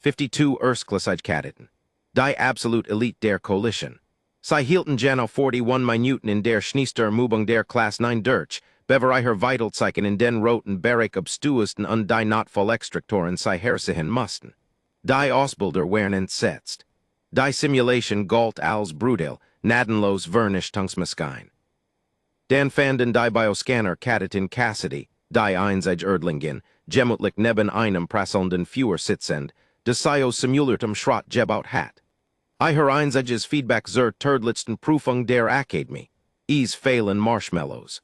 52 Ersklasage Kadetten. Die Absolute Elite der Coalition. Sei hielten Jano 41 Minuten in der Schneesturm Übung der Klasse-9 durch, bever Vitalzeichen in den roten Bereich obstuesten und die Notfallextraktoren sei hersihen mussten. Die Ausbilder wären entsetzt. Die Simulation galt als brutal, nadenlos Vernichtungsmaschine. Dan fanden die Bioscanner Kadetten Cassidy, die Einsage Erdlingen, gemutlich neben einem prasselnden Führer sitzend, des Sio simuliertem Schrott gebaut hat. Ihr Einsages Feedback zur Turdlichsten Prüfung der Akademie. Es fehlen Marshmallows.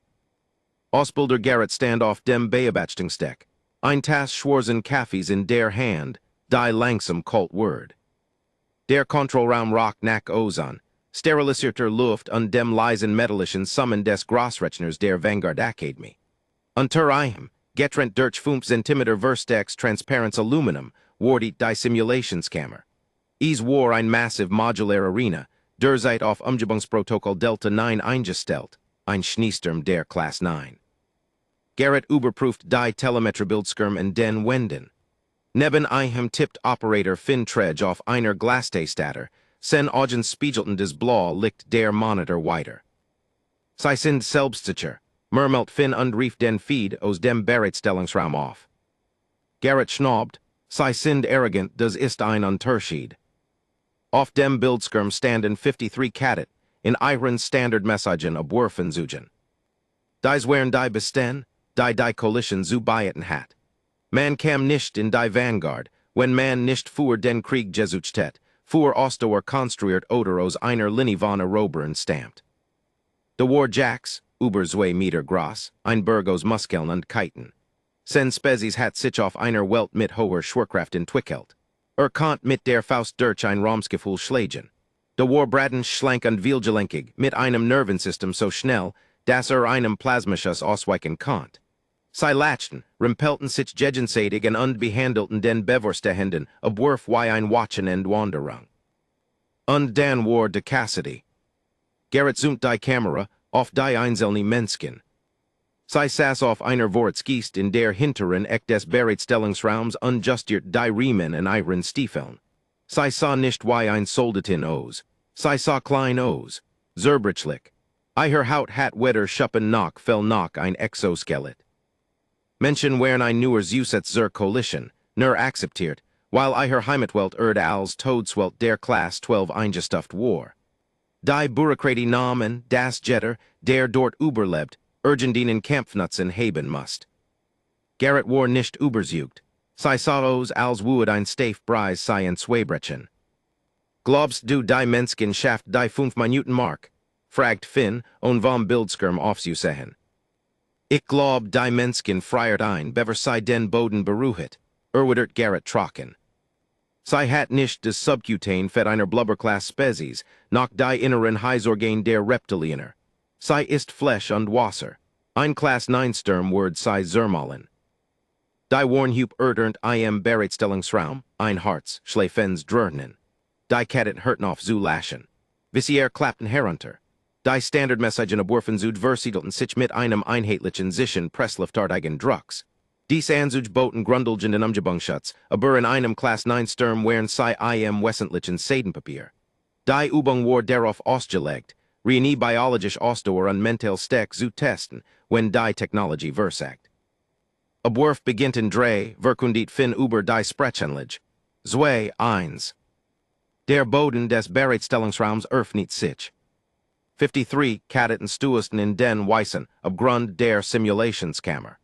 Ausbilder Garrett stand auf dem Beobachtungsdeck. Ein Tass Schwarzen Kaffees in der Hand, die langsam kalt Word. Der Kontrollraum rock nach Ozon, sterilisierter Luft und dem leisen metallischen Summen des Grossrechners der Vanguard Akademie. Unter ihm, getrennt durch 5 cm Verstex Transparenz Aluminum, wartet die Simulationskammer. Es war ein massive modular Arena, derzeit auf Umgebungsprotokoll Delta 9 eingestellt, ein Schneesturm der Klasse 9. Garrett überprüft die Telemetriebildschirm in den Wänden. Neben ihm tippt Operator Finn Tredge auf einer Glasstastator, sen Augens spiegelten des Blau liegt der Monitor weiter. Sie sind selbstsicher, murmelt Finn und rief den Feed aus dem Bereitstellungsraum auf. Garrett schnaubt, Sie sind arrogant, das ist ein Unterschied. Auf dem Bildschirm standen 53 Kadet, in ihren Standardmessagen abwerfen zugen. Dies wären die Besten, die Coalition zu beiten hat. Man kam nicht in die Vanguard, wenn man nicht für den Krieg gesucht hat, für Ostower konstruiert oder aus einer Linie von Erobern stammt. De war Jacks, über 2 Meter groß, ein Berg aus Muskeln und Kiten. Sen Spezies hat sich auf einer Welt mit hoher Schwerkraft entwickelt. Konnte mit der Faust durch ein Raumsgefühl schlagen. De war braten schlank und vielgelenkig, mit einem Nervensystem so schnell, dass einem Plasmaschuss ausweichen konnte. Sie lachten, rimpelten sich gegenseitig und behandelten den Bevorstehenden, abwerf wie ein Watchen und Wanderung. Und dann war de Cassidy. Garrett zoomt die Kamera auf die einzelne Menschen. Sie saß auf einer Vorratsgist in der hinteren Eck des Bereitstellungsraums unjustiert die Riemen in ihren Stiefeln. Sie sah nicht wie ein Soldatin aus. Sie sah klein aus, zerbrechlich. Ihr Haut hat weder Schuppen noch fell noch ein Exoskelett. Menschen wären ein neuer Zusatz zur Coalition, nur akzeptiert, weil ihr Heimatwelt als Todeswelt der Klasse 12 eingestuft war. Die Bürokratie nahmen das Jetter, der dort überlebt, Urgendinen Kampfnutzen haben musst. Garrett war nicht überzeugt. Sie sah aus als würde ein Steif Preis sein Zweibrechen. Glaubst du die Menschen schafft die 5 Minuten Mark? Fragt Finn, und vom Bildschirm aufzusehen. Ich glaub die Menschen freiert ein, bever sie den Boden beruhet, erwidert Garrett trocken. Sie hat nicht des Subcutane fett einer Blubberklasse Spezies, noch die inneren Heisorgane der Reptiliener. Sie ist Fleisch und Wasser. Ein Klasse-9-Sturm word sei Zermalen. Die Warnhup erdernt im Bereitstellungsraum, ein Harz, Schläfens dröhnen. Die Kadet hörten auf zu lachen. Visier klappten herunter. Die Standardmessagen abwerfen zu versiedelten sich mit einem einheitlichen Zischen pressliftartigen Drucks. Dies anzuge boten grundlegenden Umgebungsschutz, aber in einem Klasse-9-Sturm wären sie im wesentlichen Seidenpapier. Die Übung war darauf ausgelegt, reine biologisch Ausdauer und mental Steck zu testen, wenn die Technologie versagt. Abwerf beginnt in drei, verkündigt Finn über die Sprechenlich. 2, 1. Der Boden des Bereitstellungsraums öffnet sich. 53 Kadetten stuesten in den Weißen, abgrund der Simulationskammer.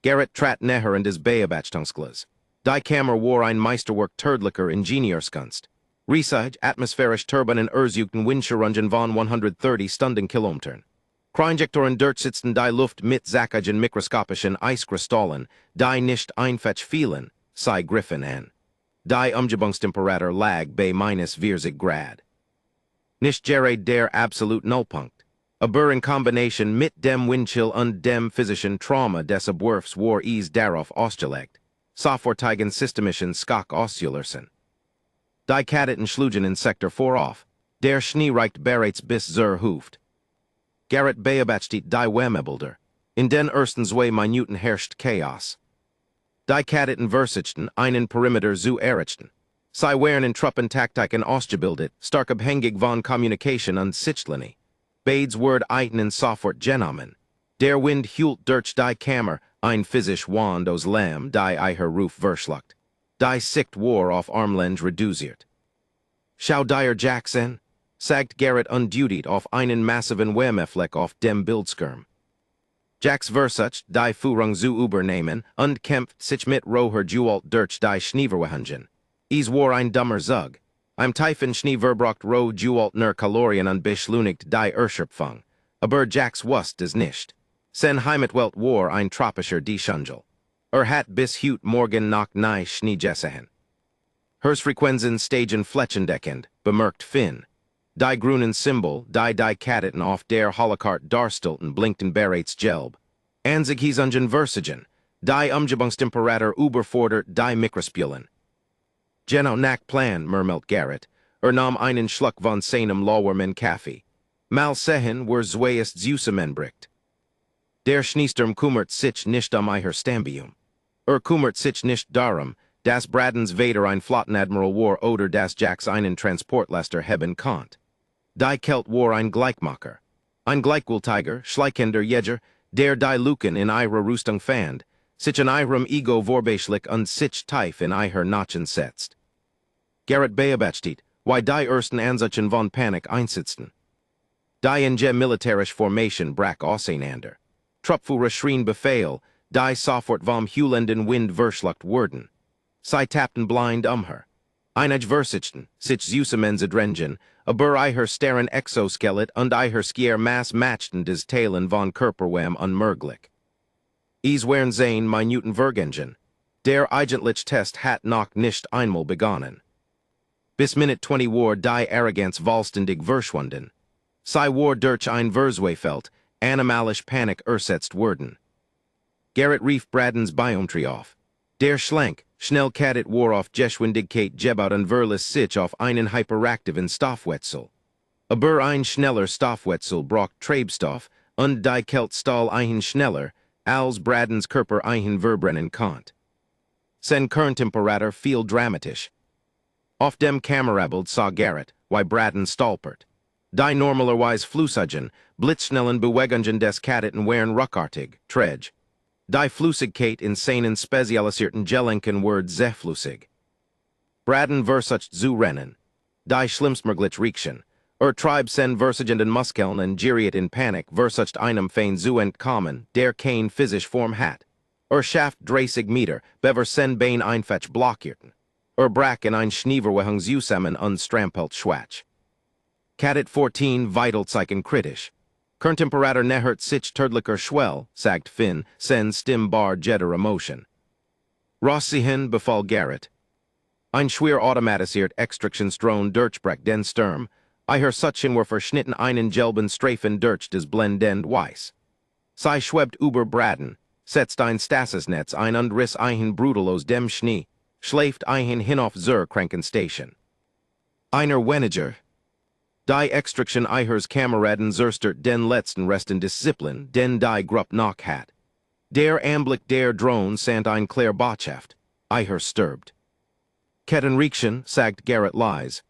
Garrett trat näher in des Beobachtungsglas. Die Kammer war ein Meisterwerk tödlicher Ingenieurskunst. Riesige, atmosphärisch Turbinen erzeugen Windschirrungen von 130 Stundenkilometern. Kreinjektoren durchsitzen die Luft mit zackigen mikroskopischen Eiskristallen, die nicht einfetch fielen, sei griffen an. Die Umgebungstemperatur lag bei -40 Grad. Nicht gerade der absolute Nullpunkt, aber in Kombination mit dem Windchill und dem physischen Trauma des Abwurfs war es darauf ausgelegt, sofortigen systemischen Skak auszulösen. Die Kadetten schlugen in Sektor vorauf, der Schnee reicht bereits bis zur Hüfte. Garrett beobachtet die Wärmebilder. In den ersten 2 Minuten herrscht Chaos. Die Kadetten Versichten, einen Perimeter zu errichten. Sei Wern in Truppen Taktik and ausgebildet, stark abhängig von Kommunikation und Sichtlinie. Bades Word eiten in Software Genommen. Der Wind hult durch die Kammer, ein physisch Wand aus Lehm, die Eicher Ruf verschluckt. Die Sicht War auf Armlenge reduziert. Schau dir Jackson, sagt Garrett undutied auf einen massiven Wärmefleck auf dem Bildschirm. Jacks Versucht, die Führung zu übernehmen, und kämpft sich mit roher Gewalt durch die Schneeverwehungen. Is war ein dummer Zug. Im tiefen Schnee verbrocht roh Gewalt nur Kalorien und beschleunigt die Erschöpfung. Aber Jacks wusst es nicht. Sen Heimatwelt war ein tropischer Deschungel. Hat bis heut morgen noch nie Schnee gesehen. Hers Frequenzen stagen flächendeckend, bemerkt Finn. Die grünen Symbol, die Kadetten auf der Holocart darstellten, blinkten bereits gelb. Anzig ungen Versigen, die Umgebungstemperatur überfordert die Mikrospülen. Genau nach Plan, murmelt Garrett, nahm einen Schluck von seinem lauwarmen Kaffee. Mal sehen, wo zweiest zusammenbricht. Der Schneesturm kümmert sich nicht eier Stambium. Kümmert sich nicht darum, dass Bradens Vader ein Flottenadmiral war oder dass Jacks einen Transportlaster hebben konnt. Die Kelt war ein Gleichmacher. Ein Gleichgültiger, schleichender Jäger, der die Luken in ihrer Rüstung fand, sich in ihrem Ego vorbeschlich und sich tief in ihr Nachen setzt. Garrett beobachtet, wie die ersten Anzeichen von Panik einsetzten. Die in militärisch Formation brach auseinander. Truppführer schrien Befehl, die sofort vom Hulenden Wind verschluckt wurden. Sie tappten blind her. Einige Versichten, sich zusammenzudrängen, aber ihr starren Exoskelet und ihr skier Mass matchten des Teilen von Körperwärme unmöglich. Es wären sein minuten Vergingen. Der eigentliche Test hat noch nicht einmal begonnen. Bis Minute 20 war die Arroganz vollständig verschwunden. Sie war durch ein Verzweifelt, animalisch Panik ersetzt worden. Garrett rief Bradens Biometrie auf. Der schlank, schnell Kadet war auf Geschwindigkeit gebaut und verließ sich auf einen hyperaktiven Stoffwechsel. Aber ein schneller Stoffwechsel braucht Treibstoff und die Kelt stahl ein schneller, als Bradens Körper ein verbrennen konnt. Sein Kerntemperatur viel dramatisch. Auf dem Kamerabild sah Garrett, wie Braden stolpert. Die normalerweise flüssigen, blitzschnellen Bewegungen des Kadetten wären ruckartig, träge. Die Flüssigkeit in seinen spezialisierten Gelenken wird zähflüssig. Braden versucht zu rennen. Die schlimmstmöglich Riechen. Treibt sen versigenden Muskeln und geriet in Panik versucht einem Fein zu entkommen, der kein physisch Form hat. Schafft 30 Meter, bever sen Bein einfach blockierten. Brach in ein Schneeverwehung zusammen und strampelt schwach. Kadet 14 Vitalzeichen kritisch. Kerntemperatur nehrt sich tödlicher Schwell, sagt Finn, sen Stimbar jeder Emotion. Rossihin befahl Garrett. Ein schwer automatisiert Extraktionsdrone durchbrecht den Sturm, ihr Suchen war verschnitten einen gelben Streifen durch des blendend Weiß. Sie schwebt über Braden, setzt ein Stasisnetz ein und riss ein Brutal aus dem Schnee, schläft ein hinauf zur Krankenstation. Einer weniger. Die Extraction ihres Kameraden zerstört den letzten Resten Disziplin, den die Grupp noch hat. Der Anblick der Drone sand ein Claire Botschaft. Ihr stirbt. Kettenriekchen, sagt Garrett leise.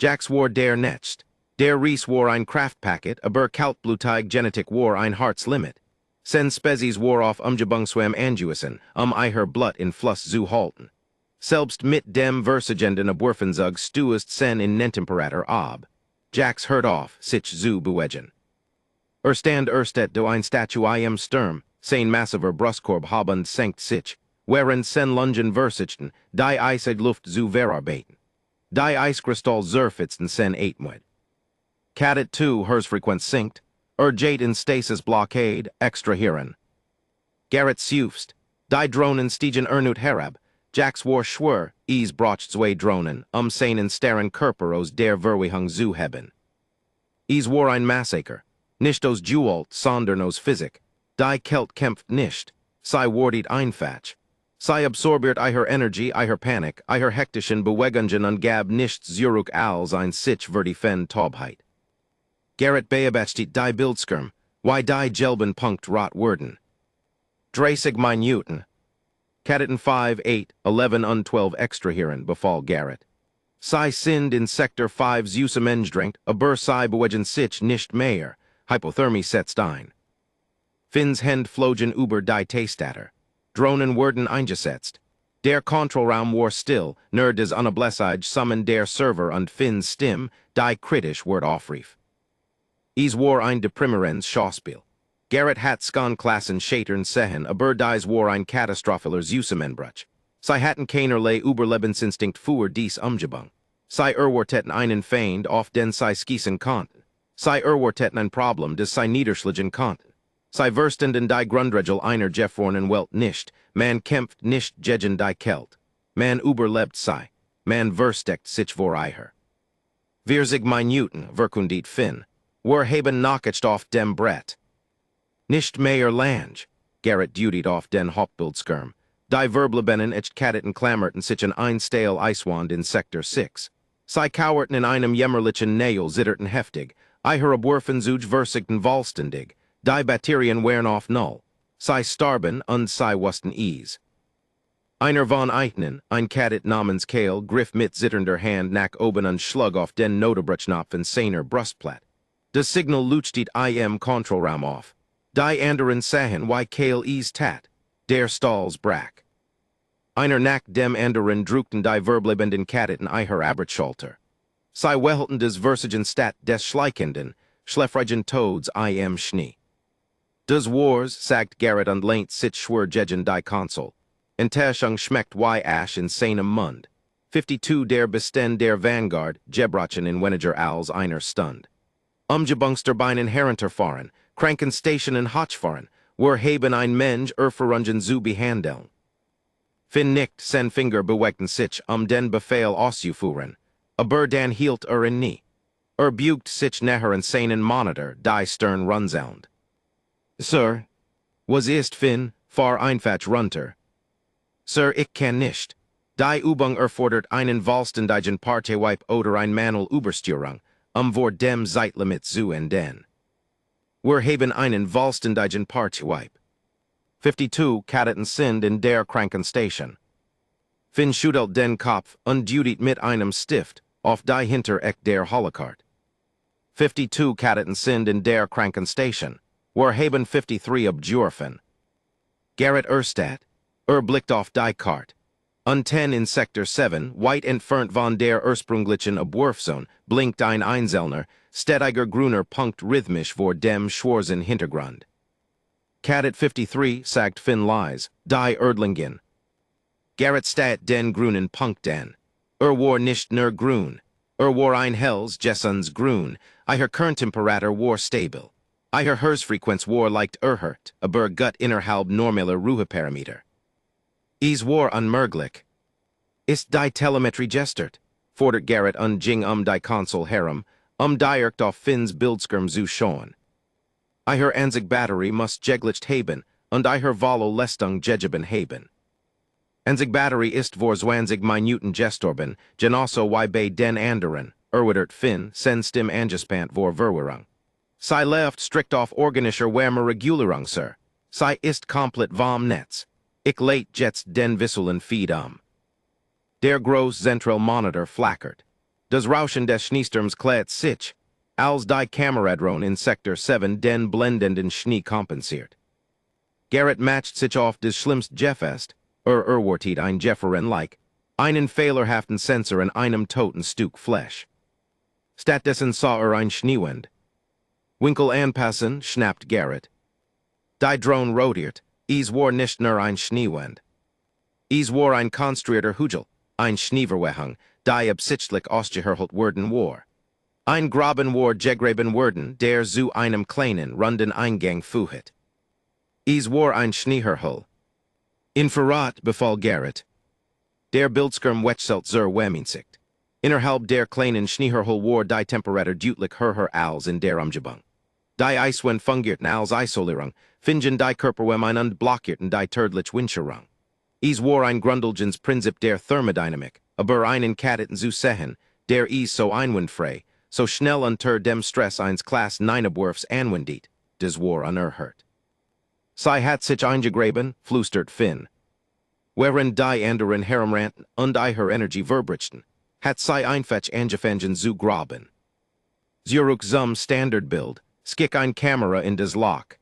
Jacks war der Next. Der Reese war ein Kraftpaket, aber kaltblutig Genetik war ein Herzlimit. Sen Spezies war auf Umgebungswam angewiesen, ihr Blut in Fluss zu halten. Selbst mit dem versigenden Abwurfenzug stuest sen in Nentemperatur ab. Jacks hört auf, sich zu bewegen. Stand erstet du ein Statue im Sturm, sein massiver Brustkorb habend senkt sich, während sen Lungen versichten, die eisig Luft zu verarbeiten. Die Eiskristall zerfitzen sen Eitmut. Kadet 2 hers Frequenz sinkt, jade in Stasis Blockade, extrahieren. Garrett sufst, die Dronen stiegen ernut herab, Jacks war schwör, brocht zwei Dronen, seinen starren Körper aus der Verwehung zu hebben. War ein Massaker, nicht aus Gewalt, sondern aus Physik. Die Kelt kämpft nicht, sei wartet einfach. Sei absorbiert ihr Energie, ihr Panik, ihr hektischen Bewegungen und gab nichts zurück als ein sich vertiefende Taubheit. Garrett beobachtet die Bildschirm, wie die gelben Punkt rot wurden. 30 Minuten. Kadetten 5, 8, 11 und 12 extra hierin befall Garrett. Sei sind in Sector 5's Usamendrengt, a bur sei bewegen sich nicht mehr, Hypothermie setzt ein. Finns Hend flogen über die Testater. Dronen werden eingesetzt. Der Kontrollraum war still, nur des Unablässige summen der Server und Finns Stimme, die kritisch word aufrief. Es war ein deprimerens Schauspiel. Garrett hat Klassen Schatern sehen, aber dies war ein Katastrophalers Usamendbruch. Sie hatten keinerlei Überlebensinstinkt für dies Umgebung. Sie erwarteten einen Feind, auf den sie schießen konnten. Sie erwarteten ein Problem, das sie niederschlagen konnten. Sie verstanden die Grundregel einer gefrorenen Welt nicht, man kämpft nicht gegen die Kälte. Man überlebt sie, man versteckt sich vor ihr. Wir sich Minuten, verkündigt Finn, wir haben nachgedacht auf dem Brett. Nicht mehr Lange, Garrett dutied auf den Hauptbildschirm. Die Verblebenen echt Kadetten klammerten sich an ein Stale Eiswand in Sektor 6. Sie kauerten in einem jämmerlichen Nägel zitterten heftig, ihre Abwürfen zuge versigten vollständig, die Batterien wären auf Null. Sie starben und sie wussten es. Einer von Eichnen, ein Kadett namens Kale, griff mit zitternder Hand nach oben und schlug auf den Notebrückknopf in seiner Brustplatte. Das Signal leuchtet im Kontrollraum auf. Die anderen sahen, wie Kale es tat. Der Stalls brach. Einer nach dem anderen drückten die verblebenden Kadetten ihre Aberschalter. Sie wehelten des versigen Stat des schleichenden, schlefrigen Todes im Schnee. Des Wars, sagt Garrett und lehnt sich schwer gegen die Konsole. Enttäuschung schmeckt wie Asch in seinem Mund. 52 der Besten der Vanguard, Gebrochen in weniger als einer Stund. Umgebungsterbeinen herunterfahren, Krankenstationen hochfahren, wir haben ein Mensch verungen zu behandeln. Finn nickt sen Finger bewegten sich, den Befehl auszuführen, aber dann hielt ihn nie. Bugt sich nachher seinen Monitor, die Stern runsound. Sir, was ist Finn, fahr einfach runter. Sir, ich kann nicht. Die Übung erfordert einen vollständigen Parteiwipe oder ein Manual Übersteuerung, vor dem Zeitlimit zu enden. Wir haben einen vollständigen Parteiwipe. 52 Kadetten sind in der Krankenstation. Finn schüttelt den Kopf und dutet mit einem Stift auf die Hintereck der Holokart. 52 Kadetten sind in der Krankenstation. Wir haben 53 abgeworfen. Garrett Erstadt, blickt auf die Karte. Und 10 in Sektor 7, weit entfernt von der ursprünglichen Abwurfzone, blinkt ein einzelner, stetiger grüner Punkt rhythmisch vor dem schwarzen Hintergrund. Kadett 53, sagt Finn leise, die Erdlingen. Garrett stat den grünen Punkt den. War nicht nur grün. War ein helles, Jessens grün. Ihr Kerntemperatur war stabil. Ihr Herzfrequenz war leicht erhöht, aber gut innerhalb normaler Ruheparameter. Es war unmöglich. Ist die Telemetrie gestört? Fordert Garrett und ging die Konsole herum, direkt auf Finns Bildschirm zu schauen. Ihr Anzig Batterie muss geglicht haben, und ihr Volo Lestung gegeben haben. Anzig Batterie ist vor 20 Minuten gestorben, genauso wie bei den anderen, erwidert Finn, sen stim angespannt vor Verwirrung. Sie left strikt auf organischer Wärmeregulierung, Sir. Sie ist komplett vom Netz. Ich leit jetzt den visuellen Feed Der groß Zentral Monitor flackert. Das Rauschen des Schneesturms klärt sich, als die Kameradrone in Sektor 7 den blendenden Schnee kompensiert. Garrett matcht sich auf des schlimmst Jeffest, erwartet ein Jefferen like, einen fehlerhaften Sensor in einem toten Stück Fleisch. Stattdessen sah ein Schneewind. Winkel anpassen, schnappt Garrett. Die Drone rotiert, es war nicht nur ein Schneewind. Es war ein konstruierter Hügel, ein Schneeverwehung, die absichtlich ausgehöhlt worden war. Ein Graben war gegraben worden, der zu einem kleinen, runden Eingang führt. Es war ein Schneehörhul. Infrarat befahl Garrett. Der Bildschirm wechselt zur Wärmeinsicht. Innerhalb der kleinen Schneehörhul war die Temperatur deutlich höher als in der Umgebung. Die Eiswind fungierten als Isolierung, fingen die Körperwärme und blockierten die tödliche Windschirrung. Es war ein grundlegendes Prinzip der Thermodynamik, aber einen Kadetten zu sehen, der es so einwandfrei, so schnell unter dem Stress eines Klasse-9-Abwurfs anwendet, das war unerhört. Sie hat sich eingegraben, flüstert Finn. wherein die anderen herumranten und I her energy verbrichten, hat sei einfetch angefangen zu graben. Zurück zum Standard Bild, skick ein Kamera in des Loch.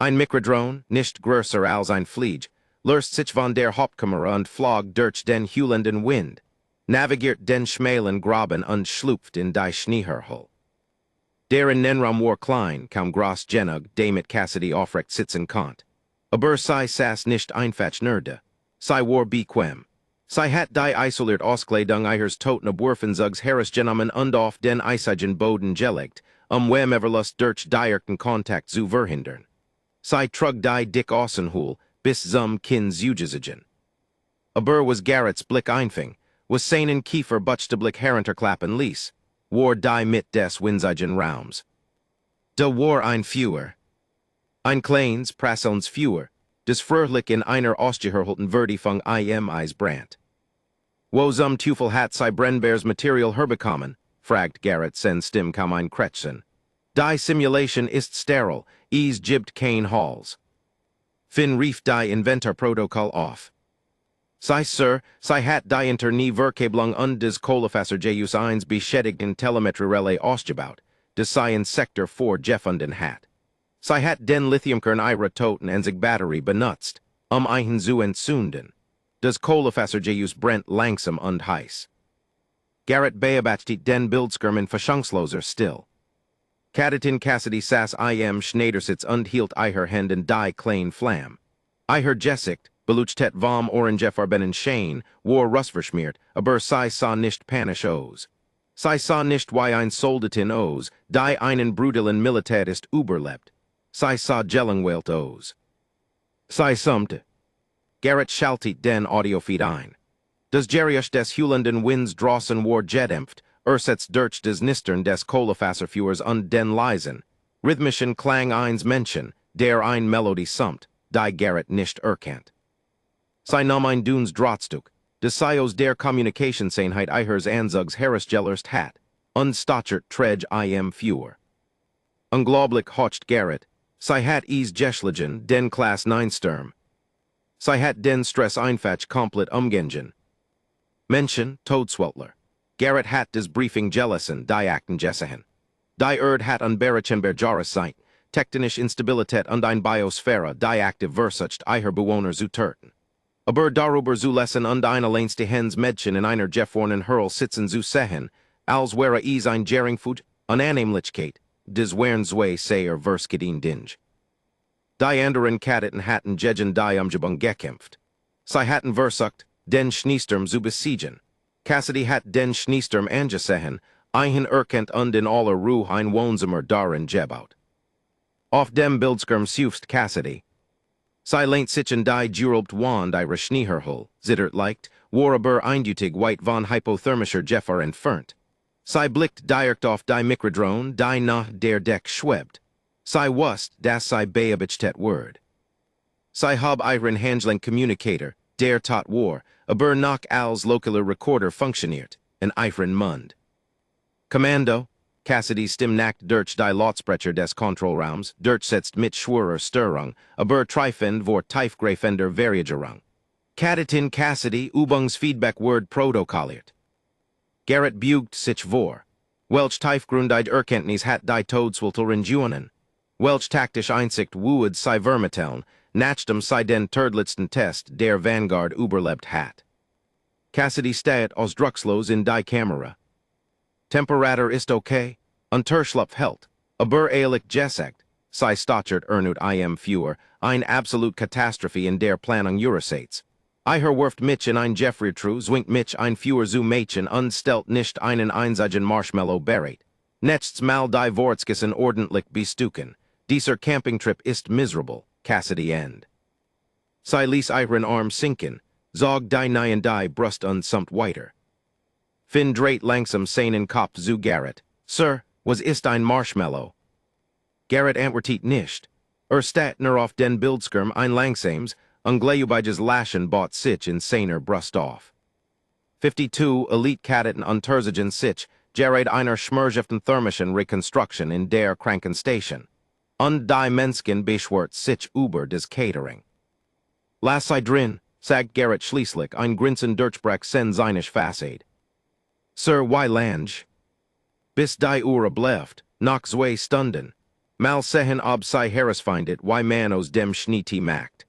Ein Mikrodrone, nicht größer als ein Fliege, lurst sich von der Hauptkamera und flog durch den hüllenden Wind, navigiert den schmalen Graben und schlüpft in die Schneehöhle. Der in Nenram war klein, kaum groß genug, damit Cassidy aufrecht sitzen konnt. Aber sei saß nicht einfach nerde. Sei war bequem. Sei hat die isoliert Auskleidung ihres toten Abwerfenzugs Harris genommen und auf den eisigen Boden gelegt, whemeverlust durch direkten Kontakt zu verhindern. Sei trug die dick Außenhul, bis zum Kinn zugesigen. Aber was Garrett's Blick einfing, was seinen Kiefer buchstäblich herunterklappen ließ, war die mit des winzigen Raums. Da war ein Führer. Ein kleines, prasselns Führer, des fröhlich in einer ausgeherholten Vertifung Eis brandt. Wo zum Teufel hat sei Brennbears Material herbekommen, fragt Garrett sen Stim kaum ein Kretchen. Die Simulation ist steril, gibt kein Halls. Fin rief die Inventor-Protokoll auf. Sei Sir, sei hat die inter nie Verkabelung und des Kohlefasser Jus 1 beschädigten Telemetrie-Relais ausgebaut, des sei in Sektor 4 gefunden hat. Sei hat den Lithiumkern ihre Toten en sich Batterie benutzt, einen zu entzünden. Des Kohlefasser Jus brennt langsam und heiß. Garrett beobachtet den Bildschirm in Verschangsloser still. Kadetten Cassidy saß Schneidersitz und hielt ihre Hand in die kleine Flamme. Ihre Gesicht, beluchtet vom orangefarbenen Schein, war rustverschmiert, aber sei sah nicht panisch aus. Sei sah nicht wie ein Soldatin aus, die einen brutalen Militarist überlebt. Sei sah gelangweilt aus. Sei summte. Garrett schaltet den Audiofeed ein. Das Gerius des hüllenden Winds draußen war gedämpft, setzt durch des Nistern des Kohlefasserführers und den leisen, rhythmischen Klang eins Menschen, der ein Melodie summt, die Garrett nicht erkennt. Sei nahm ein Dunes Drahtstück, des Sios der Kommunikationseinheit ihres Anzugs Harris-Gellerst hat, unstochert träg Führer. Unglaublich hocht Garrett, sei hat geschlagen, den Klasse-9-Schneesturm. Sei hat den Stress einfach komplett umgehen. Menschen, Todsweltler. Garrett hat des Briefing gelassen, die Akten gesehen. Die hat unberechenbar Berjaris sein, tektonische Instabilität und ein Biosphäre, die aktiv versucht, ihre Bewohner zu töten. Aber darüber zu lesen und ein alleinste Hens Mädchen in einer gefrorenen Hurl sitzen zu sehen, als wäre ein Geringfug, Unannehmlichkeit, des Wernzwei sehr versgedien Dinge. Die anderen Kadetten hatten gegen die Umgebung gekämpft. Sie hatten versucht, den Schneesturm zu besiegen. Cassidy hat den Schneesturm angesehen, erkennt und in aller Ruhe ein Wohnzimmer darin gebaut. Auf dem Bildschirm sucht Cassidy. Sie lehnt sich in die gerübt Wand ihrer Schneehöhle, zittert leicht, war aber eindeutig weit von hypothermischer Gefahr entfernt. Sie blickt direkt auf die Mikrodrone, die nach der Deck schwebt. Sie wusst, dass sie beobachtet wird. Sie hab ihren Handling Communicator, der tot war, aber noch als lokaler Recorder funktioniert, in ihren Mund. Kommando, Cassidy stimmt durch die Lautsprecher des Kontrollraums, durchsetzt mit schwerer Störung, aber treifend vor tiefgreifender Variagerung. Kadetten Cassidy Übungsfeedback Word protokolliert. Garrett bugt sich vor. Welch tiefgründig Erkenntnis hat die Todswilteln Junen? Welch taktisch Einsicht wued sei vermitteln, nachdem sei den tödlichsten Test der Vanguard überlebt hat. Cassidy steht ausdruckslos in die Kamera. Temperatur ist okay, Unterschlupf hält, aber eilig gesagt, sei stochert Führer, ein absolut Katastrophe in der Planung ihrerseits. Ihr wirft mich in ein Jeffrey-Tru, zwingt mich ein Führer zu Mädchen und stellt nicht einen einzigen Marshmallow bereit. Nächstes Mal die Wortskissen ordentlich bestuken. Dieser Campingtrip ist miserable, Cassidy end. Sei ließ ihren Arm sinken, zog die neuen die Brust und summt weiter. Finn dreht langsam seinen Kopf zu Garrett. Sir, was ist ein Marshmallow? Garrett antwortet nicht. Stat nur auf den Bildschirm ein langsames, ungläubiges Lachen bot sich in seiner Brust auf. 52 Elite Kadetten untersuchen sich, gerät einer schmerzhaften thermischen Rekonstruktion in der Krankenstation. Und die Menschen beschwert sich über das Catering. Lass sie drin, sagt Gerrit schließlich, ein Grinsen Durchbrach sen seinisch Fassade. Sir, why lange? Bis die Uhr bleft, nach zwei Stunden. Mal sehen ob sie herausfindet, why man aus dem Schnee macht.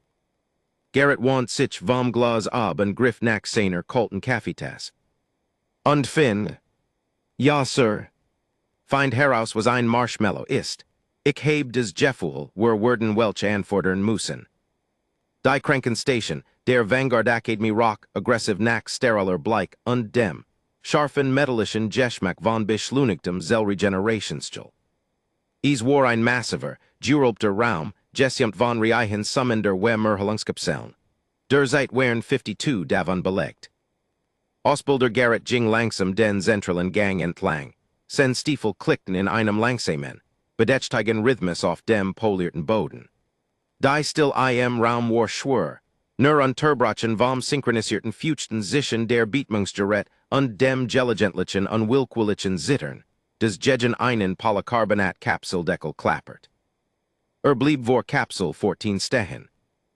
Gerrit want sich vom Glas ab und griff nach seiner kalten Kaffeetasse. Und Finn? Ja, Sir. Find heraus was ein Marshmallow ist. Ich heb des Jeffwohl, werden welch anfordern müssen. Die Krankenstation, der Vanguard Academy Rock, aggressiv nach steriler Bleich und dem, scharfen metallischen Geschmack von beschleunigtem Zellregenerationsstil. Is war ein massiver, durabler Raum, gesjumpt von Reichen summender Wemmerhalungskapseln. Der Zeit wären 52 davon belegt. Ausbilder Gerrit ging langsam den zentralen Gang entlang. Sen Stiefel klickten in einem langsamen, bedächtigen Rhythmus auf dem polierten Boden. Die still im Raum war schwer, nur unterbrochen vom synchronisierten Fuchten zwischen der Beatmungsgerät und dem gelegentlichen unwillkürlichen Zittern, des gegen einen Polycarbonat-Kapseldeckel klappert. Blieb vor Kapsel 14 stehen.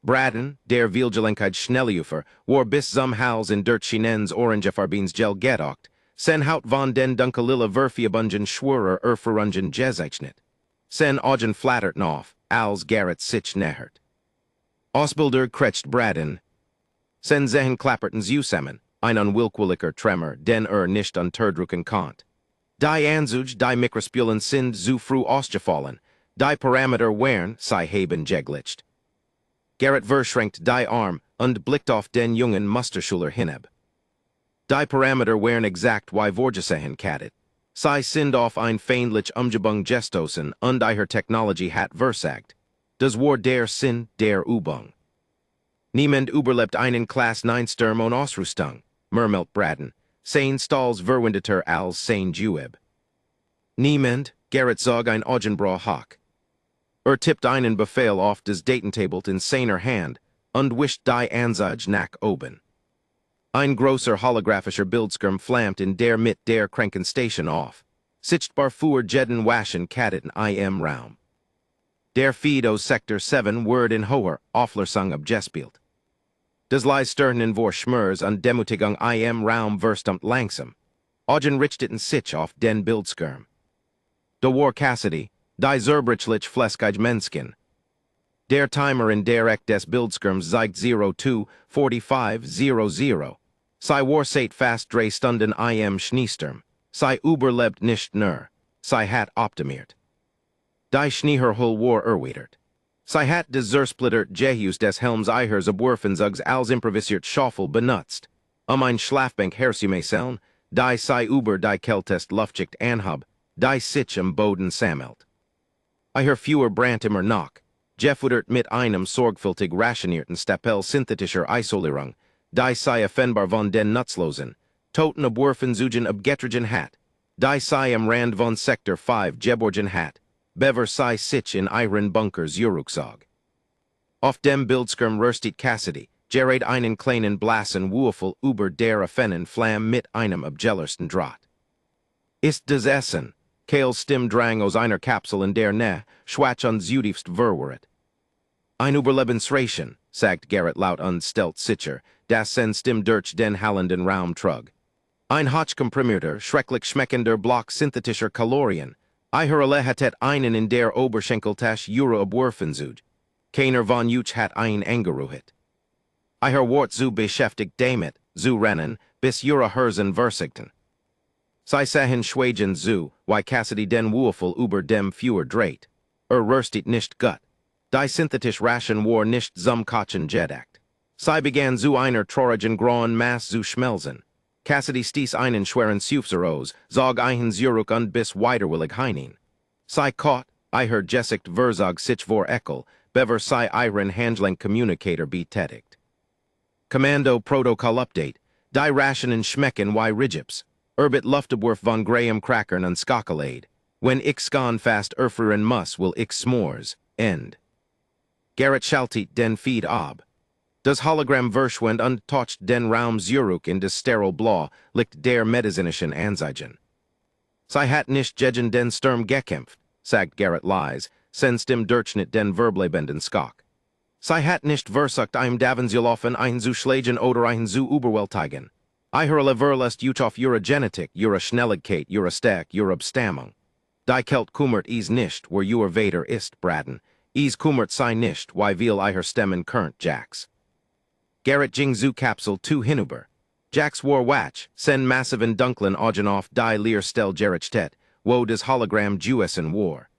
Braden, der Vielgelenkheit Schnellufer, war bis zum Hals in der Chinens Orangefarbins Gel gedocht, sen haut von den Dunkelilla Verfiabungen schwerer Erfurungen Jezeichnet. Sen augen flatterten auf, als Gerrit sich nähert. Ausbilder krecht Braden. Sen sehen klapperten zusammen, ein unwillkürlicher Tremor, den nicht unterdrücken konnt. Die Anzug, die Mikrospülen sind zu früh ausgefallen, die Parameter wären, sei haben geglitscht. Gerrit verschränkt die Arm und blickt auf den jungen Musterschuler hinab. Die Parameter wären exakt wie vorgesehen Kadet. Sei sind auf ein feindlich Umgebung gestoßen und ihre Technologie hat versagt. Das war der Sinn der Übung. Niemand überlebt einen Klasse-9-Schneesturm und Ausrüstung, murmelt Braden, sein Stalls verwindeter als sein Jueb. Niemand, Gerrit zog ein Augenbraw hoch. Tippt einen Befehl auf des Datentablet in seiner Hand und wischt die Anzeige nach oben. Ein großer holographischer Bildschirm flammt in der mit der Krankenstation auf. Sichtbar für jeden Waschen Kadetten im Raum. Der Feed aus Sektor 7 wird in hoher Auflösung abgespielt. Des Leistern vor Schmers und Demutigung im Raum verstumt langsam. Augen richteten sich auf den Bildschirm. Da war Cassidy, die zerbrichlich fleskige Menskin. Der Timer in der Eck des Bildschirms zeigt 02:45:00. Sei war seit fast 3 Stunden im Schneesturm. Sei überlebt nicht nur. Sei hat optimiert. Die Schneeherhull war erweitert. Sei hat des zersplittert Jehus des Helms Eihers Abwerfenzugs als improvisiert Schaufel benutzt. Ein Schlafbank herzumeseln, die sei über die Keltest Luftjicht anhub, die sich am Boden sammelt. Eiher fewer Brand immer noch, Jeffwudert mit einem sorgfältig rationierten Stapel synthetischer Isolierung, die sei offenbar von den Nutzlosen, toten Abwerfenzugen abgetrigen hat, die sei am Rand von Sektor 5 geborgen hat, bever sei sich in ihren Bunkers Urukzog. Auf dem Bildschirm röstet Cassidy, gerät einen kleinen blassen Würfel über der offenen Flamme mit einem abgellersten Draht. Ist des Essen, Kales Stimmdrang aus einer Kapsel in der Nähe, schwach und zutiefst verwirrt. Ein Überlebensration, sagt Gerrit laut und stellt sicher, das sen Stimm durch den hallenden Raum trug. Ein hochkomprimierter, schrecklich schmeckender Block synthetischer Kalorien, Eiher hat einen in der Oberschenkeltasche Jura Abwerfenzug. Keiner von euch hat ein angeruhet. Eiher wart zu beschäftigt damit, zu rennen, bis Jura Herzen versigten. Sei sahen schweigen zu, wie Cassidy den Würfel über dem Feuer dreht. Röstet nicht gut. Die synthetisch Ration war nicht zum Kochen gedeckt. Sei begann zu einer traurigen grauen Mass zu schmelzen. Cassidy stieß einen schweren Seufzer aus, zog einen Zurück und bis widerwillig hinein. Sei caught, Eiher gesicht verzog sich vor Eckel, bever sei ihren Handling Communicator betätigt. Commando Protocol Update, die Rationen schmecken wie Rigips. Erbit Luftabwerf von Graham Crackern und Skakalade. When ich skan fast erfrieren muss will ich s'mores, end. Gerrit schaltet den Feed ab. Das Hologramm verschwand und toucht den Raum Zurück in des steril Blau, liegt der medizinischen Anzeigen. Sei hat nicht gegen den Sturm gekämpft, sagt Gerrit leise, sen Stimm Durchschnitt den Verblebenden Skak. Sei hat nicht versucht im Davenzulaufen ein zu schlagen oder ein zu überwältigen. Ihre Leverlust auf ihre Genetik, ihre Schnelligkeit, ihre Stärke, ihre Abstammung. Die Kelt kummert is nicht, where ihr Vader ist, Braden. Is kummert sei nicht, wie viel ihre Stemmen current Jacks. Garrett Jing zu Kapsel 2 hinüber. Jacks war watch, sen massive in Dunklin augen auf die Leer Stel Gerichtet, wo des Hologramm Jewessen war.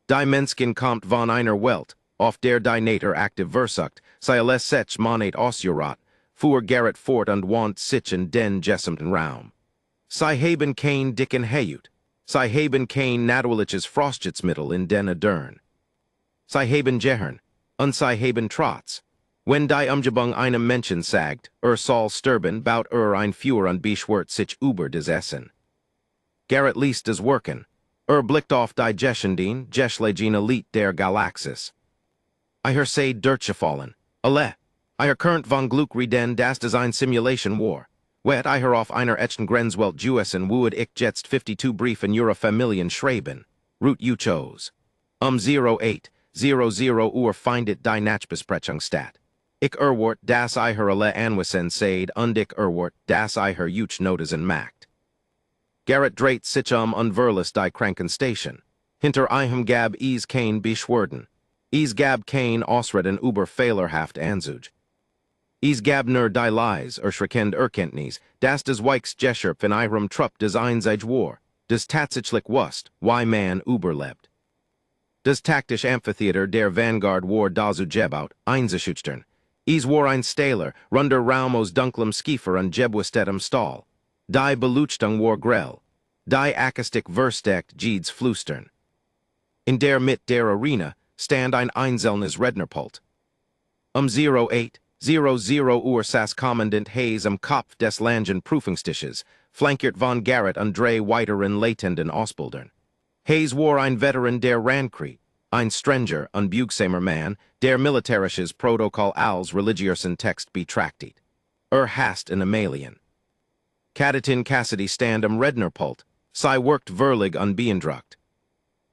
Die Menskin kommt von einer Welt, auf der die Nater aktiv versucht, sei alles sech monat ausjurat, fuhr Garrett fort und want sich in den gesamten Raum. Sei haben kein dicken Hayut, sei haben kein naturliches Frostschützmittel in den Adern. Sei haben Gehirn, und sei haben Trotz. Wenn die Umgebung einem Menschen sagt, soll sterben, baut ein Führer und beschwört sich über des Essen. Garrett liest des Worken, blickt auf die Geschendien, Geschlegen Elite der Galaxis. Sei durchgefallen, alle. Current von Glück reden das Design Simulation war. Wet auf einer echten Grenzwelt Jewessen would ich jetzt 52 Brief in ihrer Familien schreiben. Root you chose. 08:00 Uhr findet die Nachbesprechung statt. Ich wort das alle Anwissen seid und ich wort das Juch Notizen macht. Garrett dreht sich und verlässt die Krankenstation. Hinter gab is kein Beschwerden. Is gab kein Ausreden über fehlerhaft Anzug. Is gab nur die Lies schreckend Erkenntnis, das des Weichs Gescherp in ihrem Trupp des Einsage war, des tatsächlich wust, wie man überlebt. Das taktisch Amphitheater der Vanguard war dazu gebaut, einzuschüchtern. Is war ein Stahler, runder Raum aus dunklem Skiefer und Jebwestettem Stahl. Die Beleuchtung war grell. Die Akustik versteckt Jeeds Flüstern. In der mit der Arena stand ein einzelnes Rednerpult. 08:00 Uhr saß Kommandant Hayes am Kopf des Langen-Prüfungstisches, flankiert von Garrett und drei weiteren leitenden Ausbildern. Hayes war ein Veteran der Rankrieg, ein strenger, unbugsamer Mann, der militärisches Protokoll als religiösen Text betrachtet. Hast in Amalien. Kadetten Cassidy stand am Rednerpult, sei worked verlig unbeeindruckt.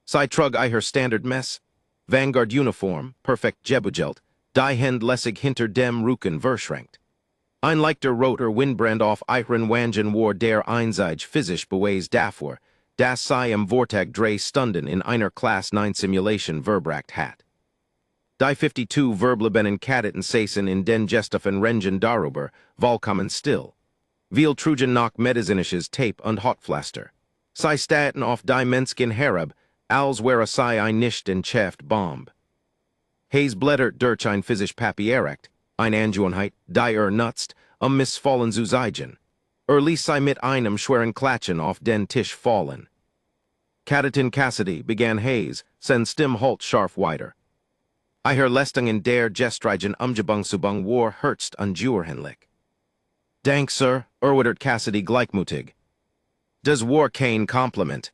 Sei trug Standard Mess, Vanguard Uniform, perfekt Jebugelt, die Hand lässig hinter dem Rücken verschränkt. Ein leichter roter Windbrand auf ihren Wangen war der einsage physisch beweis dafür, das sei im Vortag 3 Stunden in einer Klasse-9 Simulation verbracht hat. Die 52 verbliebenen Kadetten saßen in den Gestoffen Rengen darüber, vollkommen still. Viel trugen noch medizinisches Tape und Hotpflaster. Sei staten auf die Menskin herab, als wäre sei ein nicht entschärft Bomb. Hayes blättert durch ein physisch Papierrecht, ein Angewohnheit, die nutzt, missfallen zu zeigen. Ließ sei mit einem schweren Klatschen auf den Tisch fallen. Kadetten Cassidy, began Hayes, sen Stimme halt scharf weiter. Leistung in der gestrigen Umgebungsübung war höchst unjurenlich. Dank, Sir, erwidert Cassidy gleichmutig. Das war kein Kompliment.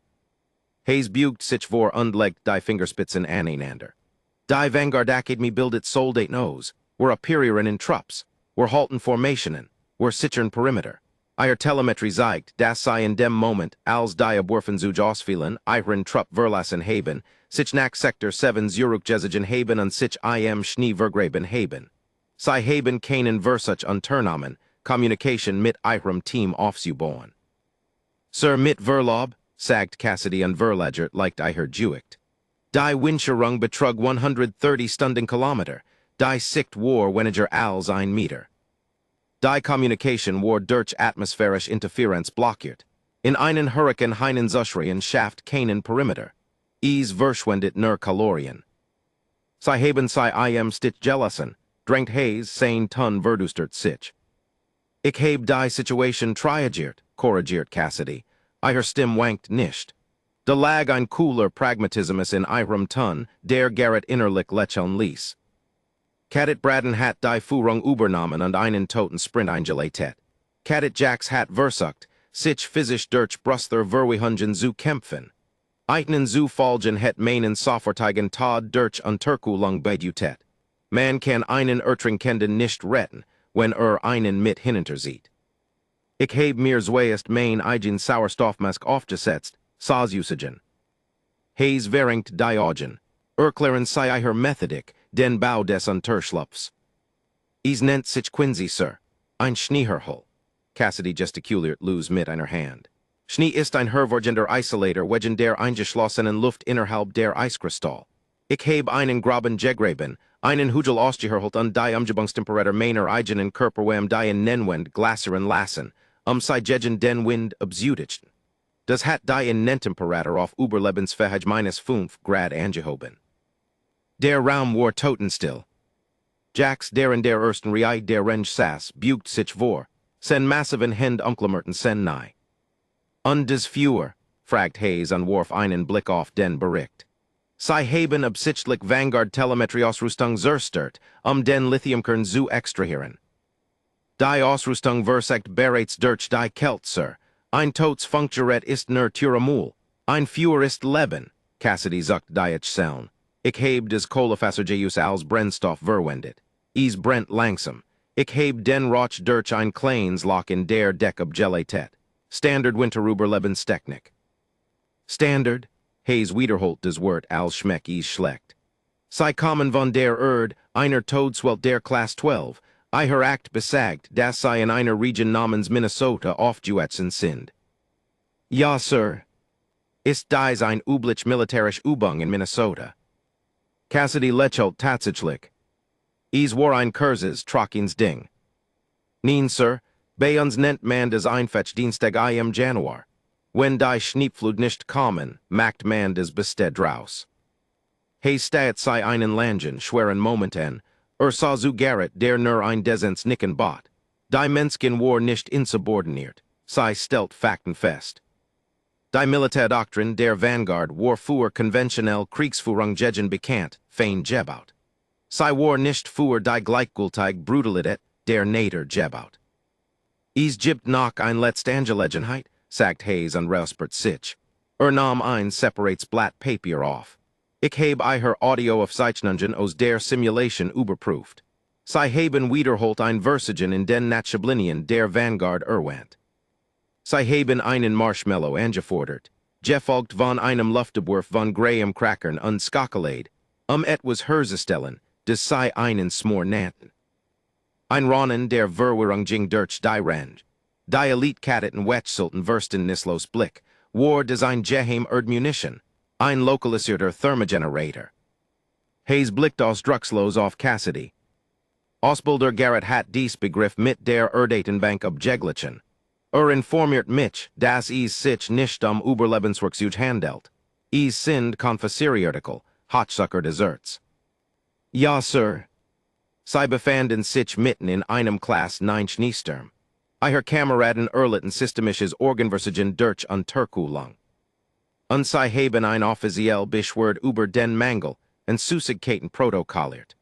Hayes bugt sich vor und legt die Fingerspitzen aneinander. Die Vanguard Academy bildet Soldat Nose, were Superieren in Trupps, were halten Formationen, were sichern Perimeter. Telemetrie zeigt, das sei in dem Moment, als die Abwerfen zu ausfielen, ihren Trupp verlassen haben, sich nach Sektor 7 zurückgezogen haben und sich Schnee vergraben haben. Sei haben keinen Versuch unternommen, Communication mit ihrem Team aufzubauen. Sir mit Verlob, sagt Cassidy und Verledger, leicht juicht. Die Windschirrung betrug 130 Stundenkilometer, die Sicht war weniger als ein Meter. Die Communication war durch atmosphärische Interferenz blockiert. In einen Hurrikan heinen Zuschreien schafft keinen Perimeter. Es verschwendet nur Kalorien. Sei haben sei stich gelassen, drängt Hayes sein Ton verdustert sich. Ich habe die Situation triagiert, korrigiert Cassidy. Stimme wankt nicht. Da lag ein cooler Pragmatismus in ihrem Ton, der Garrett innerlich lächeln ließ. Kadet Braden hat die Führung übernommen und einen toten Sprint eingeleitet. Kadet Jacks hat versucht, sich physisch durch Brüster Verwehungen zu kämpfen. Einen zu folgen het meinen Sofortigen Tod durch Unterkühlung bejutet. Man kann einen Ertrinkenden nicht retten, wenn einen mit hintersieht. Ich habe mir zuerst mein eigen Sauerstoffmask aufgesetzt, Saususagen. Hayes verringt die Augen. Erklären sei Methodik, Den Bau des Unterschlupfs. Is nennt sich Quincy, sir. Ein Schneeherhol. Cassidy gesticuliert Luz mit einer Hand. Schnee ist ein hervorgender Isolator, wegen der eingeschlossenen Luft innerhalb der Eiskristall. Ich habe einen Graben gegraben, einen Hügel ausgeherholt und die Umgebungstemperatur meiner eigenen Körperwärme die in Nennwend glaseren lassen, sei gegen den Wind abzudichten. Das hat die in Nenntemperatur auf Überlebensfähig -5 Grad angehoben. Der Raum war totenstill. Jax der in der ersten Reihe der Renge saß, bugt sich vor, sen massiven Hend Unklemerten sen nahe. Und des Führer, fragt Hayes und warf einen Blick auf den Bericht. Sie haben absichtlich Vanguard-Telemetrie-Ausrüstung zerstört, den Lithiumkern zu extrahieren. Die Ausrüstung versagt bereits durch die Kälte, Sir. Ein Todesfunkgerät ist nur Tyramul. Ein Führer ist Leben, Cassidy sagt die Zellen. Ich heb des Kohlefasergeus als Brennstoff verwendet. Is brennt langsam. Ich heb den Roch durch ein kleines Loch in der Deck abgeleitet. Standard Winterüberlebenstechnik. Standard? Hayes wiederholt das Wort als Schmeck is schlecht. Sie kommen von der Erde, einer Todeswelt der Klasse 12, eiher Act besagt, dass sie in einer Region namens Minnesota aufgesetzt sind. Ja, Sir. Ist dies ein üblich militärisch Übung in Minnesota? Cassidy lächelt tatsächlich. Is war ein kurzes, trockens Ding. Nein, Sir, bei uns nennt man das Einfetchdienstag im Januar. Wenn die Schneepflug nicht kommen, macht man das Beste draus. He steht sei einen langen, schweren Momenten, so zu Garrett, der nur ein Desens nicken bot. Die Menschen war nicht insubordiniert, sei stellt Fakten fest. Die Militärdoktrin der Vanguard war für konventionell Kriegsführung gegen bekannt, fein gebaut. Sei war nicht für die gleichgültige Brutalität der Nader gebaut. Is gibt noch ein letzte Angelegenheit, sagt Hayes und räuspert sich. Nahm ein separates Blatt Papier auf. Ich habe eiher Audioaufzeichnungen aus der Simulation überprüft. Sie haben wiederholt ein Versagen in den Nachschublinien der Vanguard erwähnt. Sie haben einen Marshmallow angefordert, gefolgt von einem Luftentwurf von Graham Crackern und Skakelade, etwas herzustellen, das sie einen Smor nannten. Ein Ronnen der Verwirrung ging durch die Range. Die Elite-Kadetten wechselten Versten Nislos Blick, war das ein Geheim Erdmunition, ein lokalisierter Thermogenerator. Hayes blickte ausdruckslos auf Cassidy. Ausbilder Garrett hat dies Begriff mit der Erddatenbank abgeglichen. Informiert mich, dass sich nicht Überlebenswerkzeug handelt. Sind Konfessierartikel, Hotsucker Desserts. Ja, Sir. Sie befanden sich mitten in einem Klasse-9-Schneesturm. Eiher Kameraden erlitten systemisches Organversagen durch Unterkühlung. Und sie haben ein offiziell Beschwerde über den Mangel und Süßigkeiten protokolliert.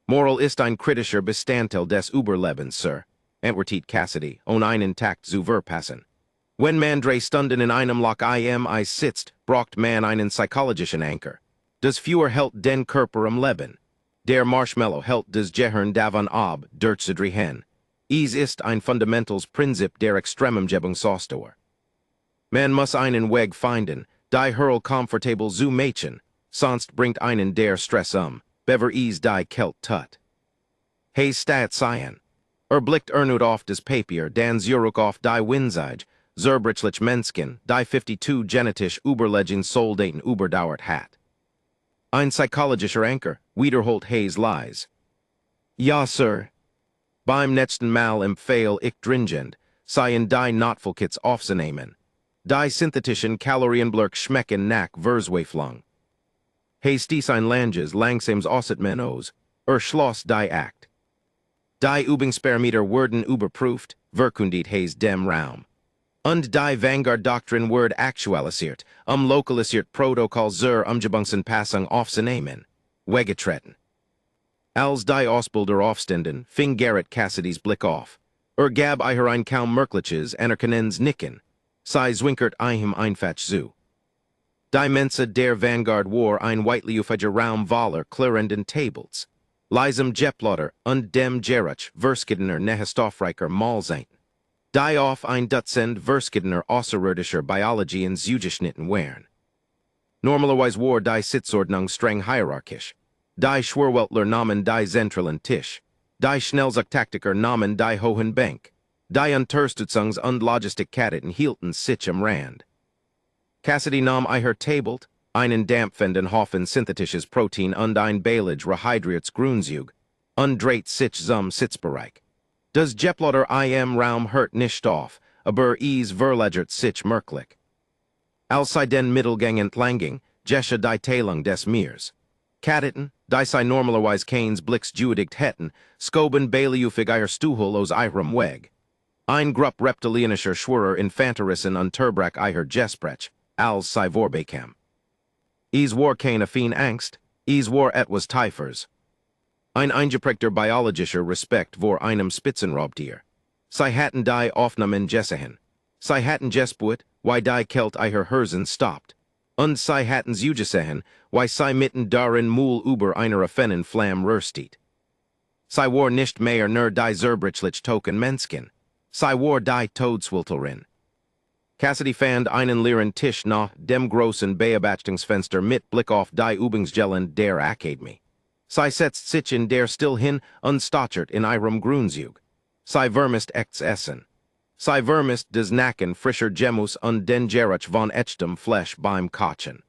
Moral ist ein kritischer Bestandteil des Überlebens, Sir, antwortet Cassidy, einen Takt zu verpassen. Wenn man 3 Stunden in einem Loch sitzt, braucht man einen psychologischen Anker. Das Feuer hält den Körper am Leben. Der Marshmallow hält das Gehirn davon ab, durchzudrehen. Es ist ein fundamentals Prinzip der Extremumgebungsausdauer. Man muss einen Weg finden, die Hurl komfortabel zu machen, sonst bringt einen der Stress bever die Kälte tut. Hey stat sein. Blickt ernut auf das Papier, dann zurück auf die Windsage, zerbrichlich Menschen, die 52 genetisch überlegen Soldaten überdauert hat. Ein psychologischer Anker, wiederholt Hayes Lies. Ja, Sir. Beim nächsten Mal empfehle ich dringend, seien die Notfallkits aufzunehmen. Die synthetischen Kalorienblurk schmecken nach Versweiflung. Hayes dies ein langes, langsames Aussetmenos, schloss die Akt. Die Übungsparameter wurden überprüft, verkündet Hayes dem Raum. Und die Vanguard-Doktrin wird aktualisiert, lokalisiert Protokoll zur Umgebungsanpassung aufzunehmen, weggetreten. Als die Ausbilder aufstanden, fing Garrett Cassidys Blick auf. Gab eiher ein kaum merkliches anerkennens Nicken. Sie zwinkert einem einfach zu. Die Mensa der Vanguard war ein weitliufiger Raum voller klirrenden Tables. Leisem Jeplotter und dem Geruch verskiddener nehistoffreicher Mahlzeiten. Die auf ein Dutzend verskiddener außerirdischer Biologien zugeschnitten wären. Normalerweise war die Sitzordnung streng hierarchisch. Die Schwerweltler Namen die Zentralen Tisch. Die Schnellzugtaktiker Namen die Hohen Bank. Die Unterstützungs und Logistik Kadetten hielten sich am Rand. Cassidy nahm her Tabelt, einen dampfenden Hoffen synthetisches Protein und ein Beilage Rehydriertes Grünzeug, undreht sich zum Sitzbereich. Das Jeploder im Raum hört nicht auf, aber es verlagert sich merklich. Als sie den Mittelgang entlang, Jesche die Teilung des Meers. Kadetten, die sie normalerweise keins Blicks judigt hätten, skoben Baileufig Stuhel aus ihrem Weg. Ein Grupp reptilianischer Schwörer Infanterissen und Turbrach Jesprech, als sie vorbekam. Es war keine Fien Angst, es war etwas Teifers. Ein eingeprägter biologischer Respekt vor einem Spitzenraubtier. Sie hatten die Aufnahmen gesehen. Sie hatten gespuet, wie die Kelt Herzen stoppt. Und sie hatten zugesehen, wie sie mitten darin Mul über einer offenen Flamme röstet. Sie war nicht mehr nur die zerbrechlich Token Menschen. Sie war die Todeswilterin. Cassidy fand einen leeren Tisch nach dem großen Beobachtungsfenster mit Blick auf die Übungsstellen der Akademie. Sie setzt sich in der still hin und stochert in ihrem Grünzeug. Sie vermisst echts Essen. Sie vermisst des Nacken frischer Gemus und den Geruch von echtem Fleisch beim Kochen.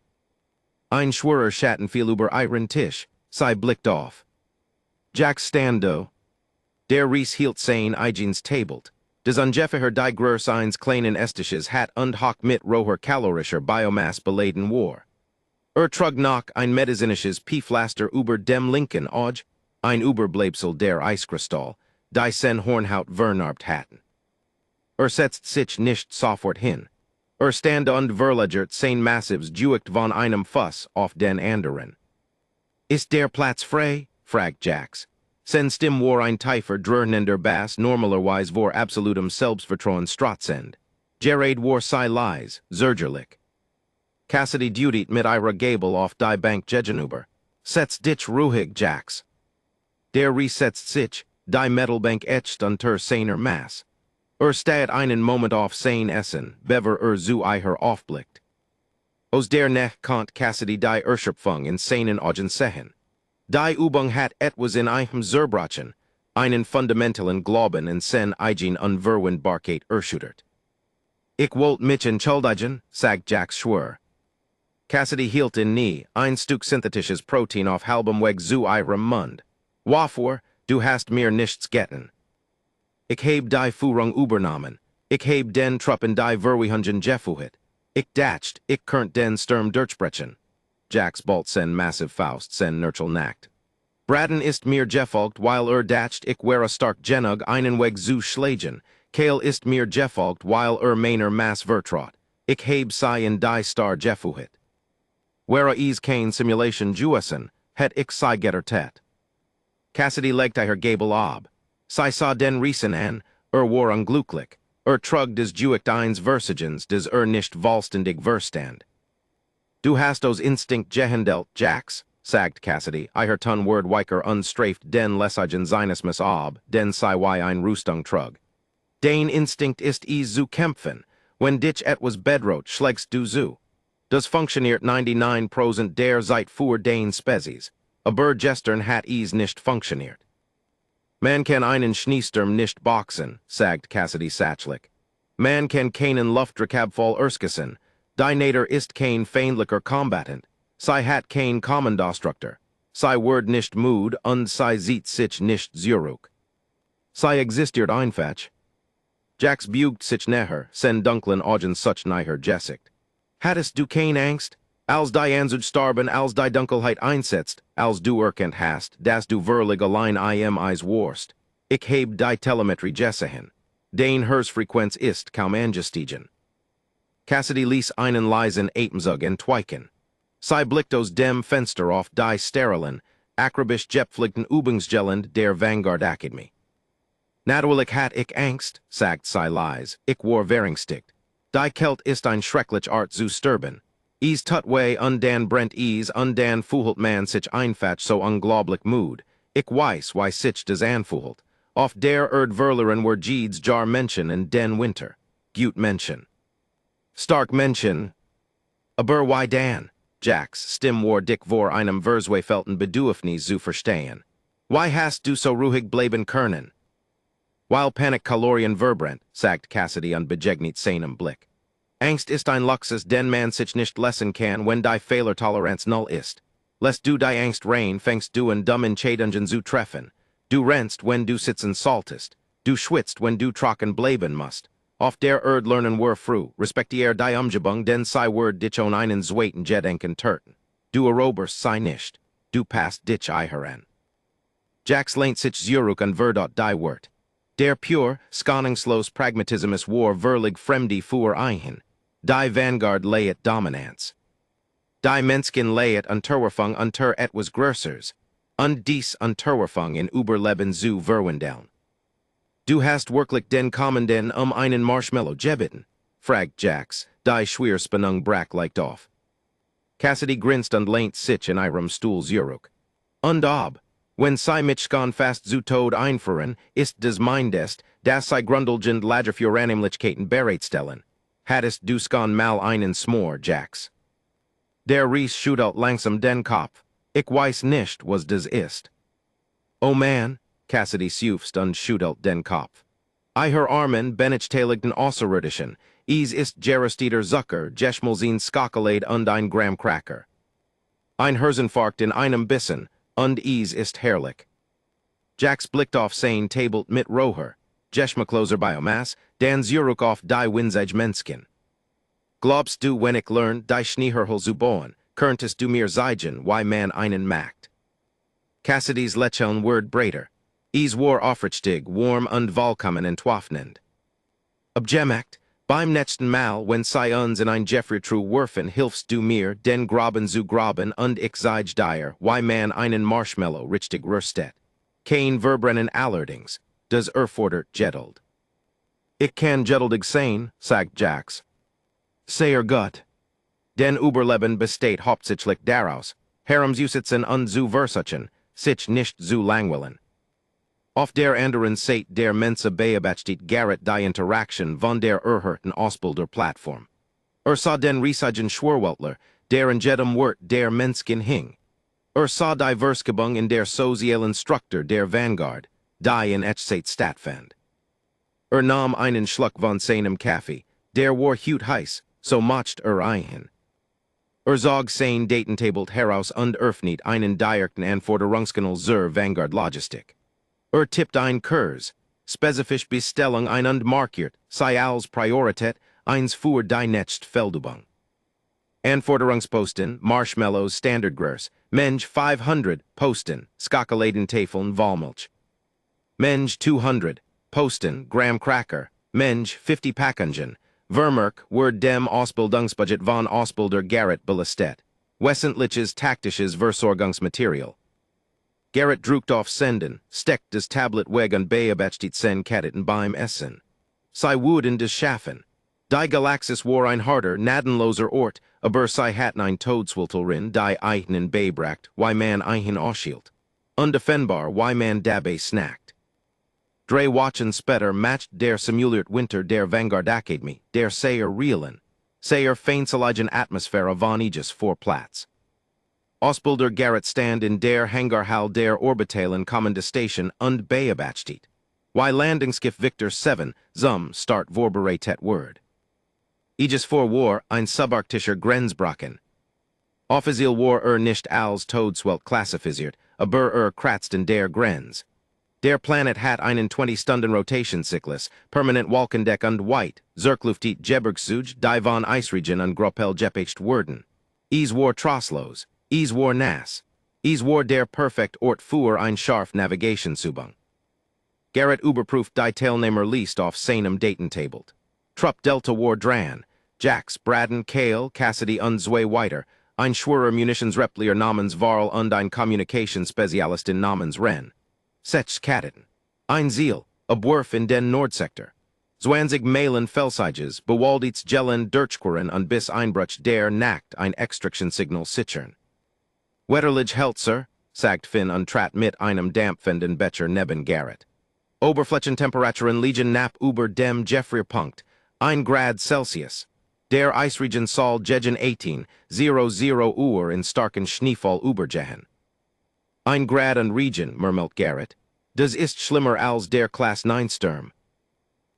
Ein schwerer Schatten fiel über ihren Tisch. Sie blickt auf. Jack stando. Der Ries hielt sein eigenes Tabelt. Des ungefähr die Größeins kleinen Estisches hat und hoc mit roher kalorischer Biomass beladen war. Trug noch ein medizinisches Pieflaster über dem linken Auge, ein Überbleibsel der Eiskristall, die sen Hornhaut vernarbt hatten. Setzt sich nicht sofort hin. Stand und verlagert sein massives Juicht von einem Fuss auf den anderen. Ist der Platz frei? Fragt Jax. Sen stim war ein tiefer dröhnender Bass normalerweise vor absolutem Selbstvertrauen strotzend. Gerard war sei leise, zurgerlich. Cassidy dutit mit ihrer Gabel auf die Bank gegenüber. Setz dich ruhig, Jax. Der resetzt sich, die Metalbank etcht unter seiner Mass. Steht einen Moment auf sein Essen, bever zu aufblickt. Aus der Nech kont Cassidy die Erschöpfung in seinen Augen sehen. Die Übung hat etwas in ihrem Zerbrachen, einen fundamentalen Glauben in sen eigen Unverwundbarkeit erschüttert. Ich wollt mich entschuldigen, sagt Jax schwör. Cassidy hielt in nie, ein Stück synthetisches Protein auf halbem Weg zu ihrem Mund. Wofür, du hast mir nichts getten. Ich heb die Führung übernommen. Ich heb den Truppen die Verwihungen gefuhet. Ich dacht, ich könnt den Sturm durchbrechen. Jax bald sen massive Faust sen nurchel nackt. Braden ist mir gefolgt, weil dacht, ich wäre stark genug einen Weg zu schlagen. Kale ist mir gefolgt, weil meiner Mass vertraut. Ich heb sei in die Star gefuhet. Wäre es kein Simulation juessen, het ich sei gettertet. Cassidy legt her Gabel ab. Sie sah den Riesen an, war unglücklich. Trug des Juicht eins Versagens des nicht vollständig Verstand. Du hast os Instinkt gehandelt, Jax, sagt Cassidy, ton Word weicher unstraft den Lessagen seines Miss ab, den sei wie ein Rüstung trug. Dein Instinkt ist zu kämpfen, wenn dich etwas bedroht, schlägst du zu. Das funktioniert 99% der Zeit für den Spezies, aber gestern hat nicht funktioniert. Man kann einen Schneesturm nicht boxen, sagt Cassidy sachlich. Man kann keinen Luftdrakabfall erskissen. Die Nader ist kein feindlicher Combatant. Sie hat kein Kommandostruktor. Sie wird nicht müde und sie sieht sich nicht zurück. Sie existiert einfach. Jax bugt sich näher, sen dunklen Augen such näher gesicht. Hattest du kein Angst? Als die Anzug starben, als die Dunkelheit einsetzt, als du erkennt hast, dass du wirklich allein eis warst. Ich heb die Telemetrie gesehen. Den Herzfrequenz ist kaum angestiegen. Cassidy ließ einen leisen Atemzug entweichen. Sie blickt aus dem Fenster auf die sterilen, akribisch gepflegten Übungsstellen der Vanguard Akademie. Natürlich hat ich Angst, sagt sie leise, ich war verängstigt. Die Kelt ist ein schrecklich Art zu sterben. Es tutweh undan Brent undan fuhlt man sich einfach so unglaublich mood. Ich weiß, wie sich das anfuhlt. Auf der Verleren war Jeeds jar Menschen in den Winter. Gut Menschen. Stark Menschen. Aber why dan? Jax, stim war dick vor einem Versweifelten Bedürfnis zu verstehen. Why hast du so ruhig bleiben können? While panic kalorien verbrent, sagt Cassidy an begegnit seinem Blick. Angst ist ein Luxus, den man sich nicht lessen kann, wenn die Fehlertoleranz null ist. Lest du die Angst rein, fängst du an dummen Schädungen zu treffen. Du rennst, wenn du sitzen solltest. Du schwitzt, wenn du trocken bleiben musst. Auf der lernen wir früh, respektier die Umgebung, denn sei word dich on einen zweiten Gedenken törten. Du eroberst sei nicht. Du passt dich eichern. Jax lehnt sich zurück an verdot die Wort. Der pure, skoningslos pragmatismus war verlig fremdi für eichen. Die Vanguard leiet dominans. Die Menschen leiet Unterwerfung unter etwas Größers. Und dies Unterwerfung in Überleben zu verwandeln. Du hast wirklich den Kommenden einen Marshmallow gebeten, fragt Jax, die Schwierspannung brack leicht auf. Cassidy grinst und lehnt sich in ihrem Stuhl zurück. Und ob, wenn sie mich fast zu Tod einführen, ist des Mindest, dass sie grundlegend Lagerfuranimlichkeiten bereitstellen. Hattest du mal einen Smor, Jax? Der Ries schüttelt langsam den Kopf. Ich weiß nicht, was das ist. Oh man, Cassidy seufzt und schüttelt den Kopf. Eiher Armen benchteiligten Außerirdischen, ist Gerestiter Zucker, Jeschmelzin Skakelade und ein Gramm Cracker. Ein Herzenfarkt in einem Bissen, und ist herrlich. Jax blickt auf sein Tablet mit Roher, Jeschmekloser Biomass, dan zurück auf die Winzige Menskin. Glaubst du, wenn ich lern, die Schneeherhel zu bauen, könntest du mir zeigen, wie man einen macht? Cassidy's lächeln word breiter. War aufrichtig, warm und vollkommen entwaffnend. Objemacht, beim nächsten Mal, wenn sie uns in ein Jeffrey-True werfen, hilfst du mir, den Graben zu graben und ich zeig dir, wie man einen Marshmallow richtig röstet. Kein Verbrennen allerdings, das erfordert Geduld. Ich kann geduldig sein, sagt Jax. Sehr gut. Den Überleben besteht hauptsächlich daraus, herumzusitzen und zu versuchen, sich nicht zu langweilen. Auf der anderen Seite der Mensa beobachtet Garrett die Interaktion von der erhörten Ausbilder-Plattform. Sah den riesigen Schwerweltler, der in jedem Wort der Menschen hing. Sah die Versgebung in der Sozialinstruktor der Vanguard, die in Echtzeit stattfand. Nahm einen Schluck von seinem Kaffee, der war hut heiß, so macht ein. Zog sein Datentabelt heraus und öffnet einen direkten Anforderungskanal zur Vanguard-Logistik. Tippt ein Kurs, spezifisch Bestellung ein und markiert, sei als Priorität, eins für die nächste Feldübung. Anforderungsposten, Marshmallows Standardgröße, Mensch 500, Posten, Skakeladen Tafeln Wollmilch. Mensch 200, Posten, Graham Cracker, Mensch 50 Packungen, Vermerk, Word dem Ausbildungsbudget von Ausbilder Garrett belastet. Wesentliches taktisches Versorgungsmaterial. Garrett druckt auf Senden, steckt das Tablet weg und beobachtet sen Kadetten beim Essen. Sei wurden des Schaffen. Die Galaxis war ein harter, nadenloser Ort, aber sei hatten ein Todswiltelrin, die eichnen beibracht, wie man eichen ausschielt. Undefendbar, wie man dabei snackt. Drei Wochen später matcht der simuliert Winter der Vanguard Academy, der sehr realen, sehr feindseligen Atmosphäre von Aegis vor Platz. Ausbilder Garrett stand in der Hangarhall der Orbitalen kommende Station und beobachtet. Wie Landingsschiff Victor 7 zum Start vorbereitet Word. Aegis vor war ein subarktischer Grenzbrachen. Offiziell war nicht als Todswelt klassifiziert, aber kratzt in der Grenz. Der Planet hat einen 20-Stunden-Rotation-Cyklus, permanent Walkendeck und White, Zerkluftit Gebirgszuge, die von Eisregen und Gruppel gepecht wurden. War trostlos. War nass. War der perfekt Ort für ein scharf Navigationsübung. Garrett überprüft die Teilnehmerliste auf seinem Datentablet. Trupp Delta war dran. Jax, Braden, Kale, Cassidy und zwei weiter. Ein schwerer Munitionsreplier namens Varl und ein Kommunikationsspezialistin namens Ren. 6 Kadetten. Ein Ziel, Abwurf in den Nordsektor. 20 Meilen Felsiges, bewaldets Gellen Durchqueren und bis Einbruch der Nacht ein Extraction-Signal sichern. Wetterlich hält, Sir, sagt Finn und trat mit einem dampfenden Becher neben Garrett. Oberflächentemperaturen liegen knapp über dem Jeffrey-Punkt, 1 Grad Celsius. Der Eisregen Sol Jegen 1800 Uhr in starken Schneefall Übergehen. Ein Grad und Regen, murmelt Garrett. Das ist schlimmer als der Klasse-9-Schneesturm.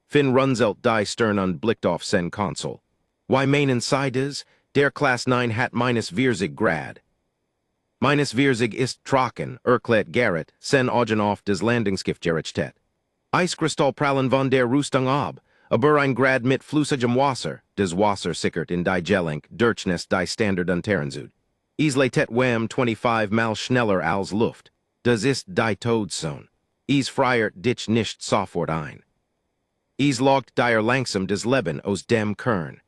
Finn Runzelt die Stern und blickt auf sen Konsul. Why meinen Sie das? Der Klasse-9 hat -40 Grad. -40 ist trocken, erklärt Garrett, sen Augen auf das Landungsgift gerichtet. Eiskristallprallen von der Rüstung ab, aber ein Grad mit flüssigem Wasser, das Wasser sickert in die Gelenk, Durchschnitt die Standard und Terrenzud. Is leitet wem 25 mal schneller als Luft. Das ist die Todzone. Is freiert dich nicht sofort ein. Is logt dir langsam das Leben aus dem Kern.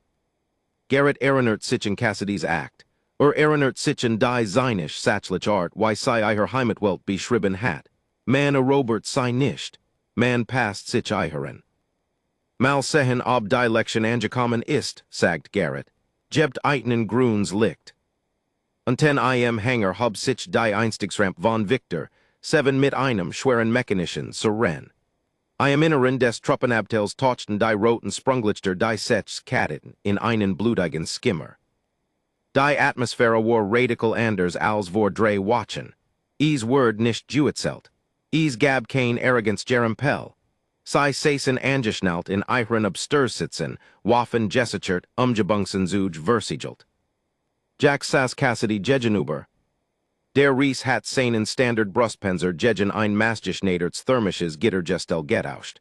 Garrett erinnert sich in Cassidys Act. Erinnert sich in die seinisch sachlich Art, why sei ihr Heimatwelt beschrieben hat. Man erobert sei nicht. Man passt sich iheren. Mal sehen ob die Lection angekommen ist, sagt Garrett. Jebt eitnen Gruns licht. Und ten im Hanger hab sich die Einstiegsramp von Victor, 7 mit einem schweren Mechanischen Seren. I am inneren des Truppenabteils tochten die roten Sprunglichter die Sechs Kadetten in einen blutigen Skimmer. Die Atmosphäre war radical anders als vor drei Wochen. Is word nicht geerzählt. Is gab kein Arroganz Jerempel. Sei saisen angeschnallt in ihren Abstursitzen, waffen gesichert, umgebungsen zuge versiegelt. Jack saß Cassidy gegenüber. Der Ries hat seinen Standard Brustpanzer gegen ein maßgeschneidertes thermisches Gittergestel getauscht.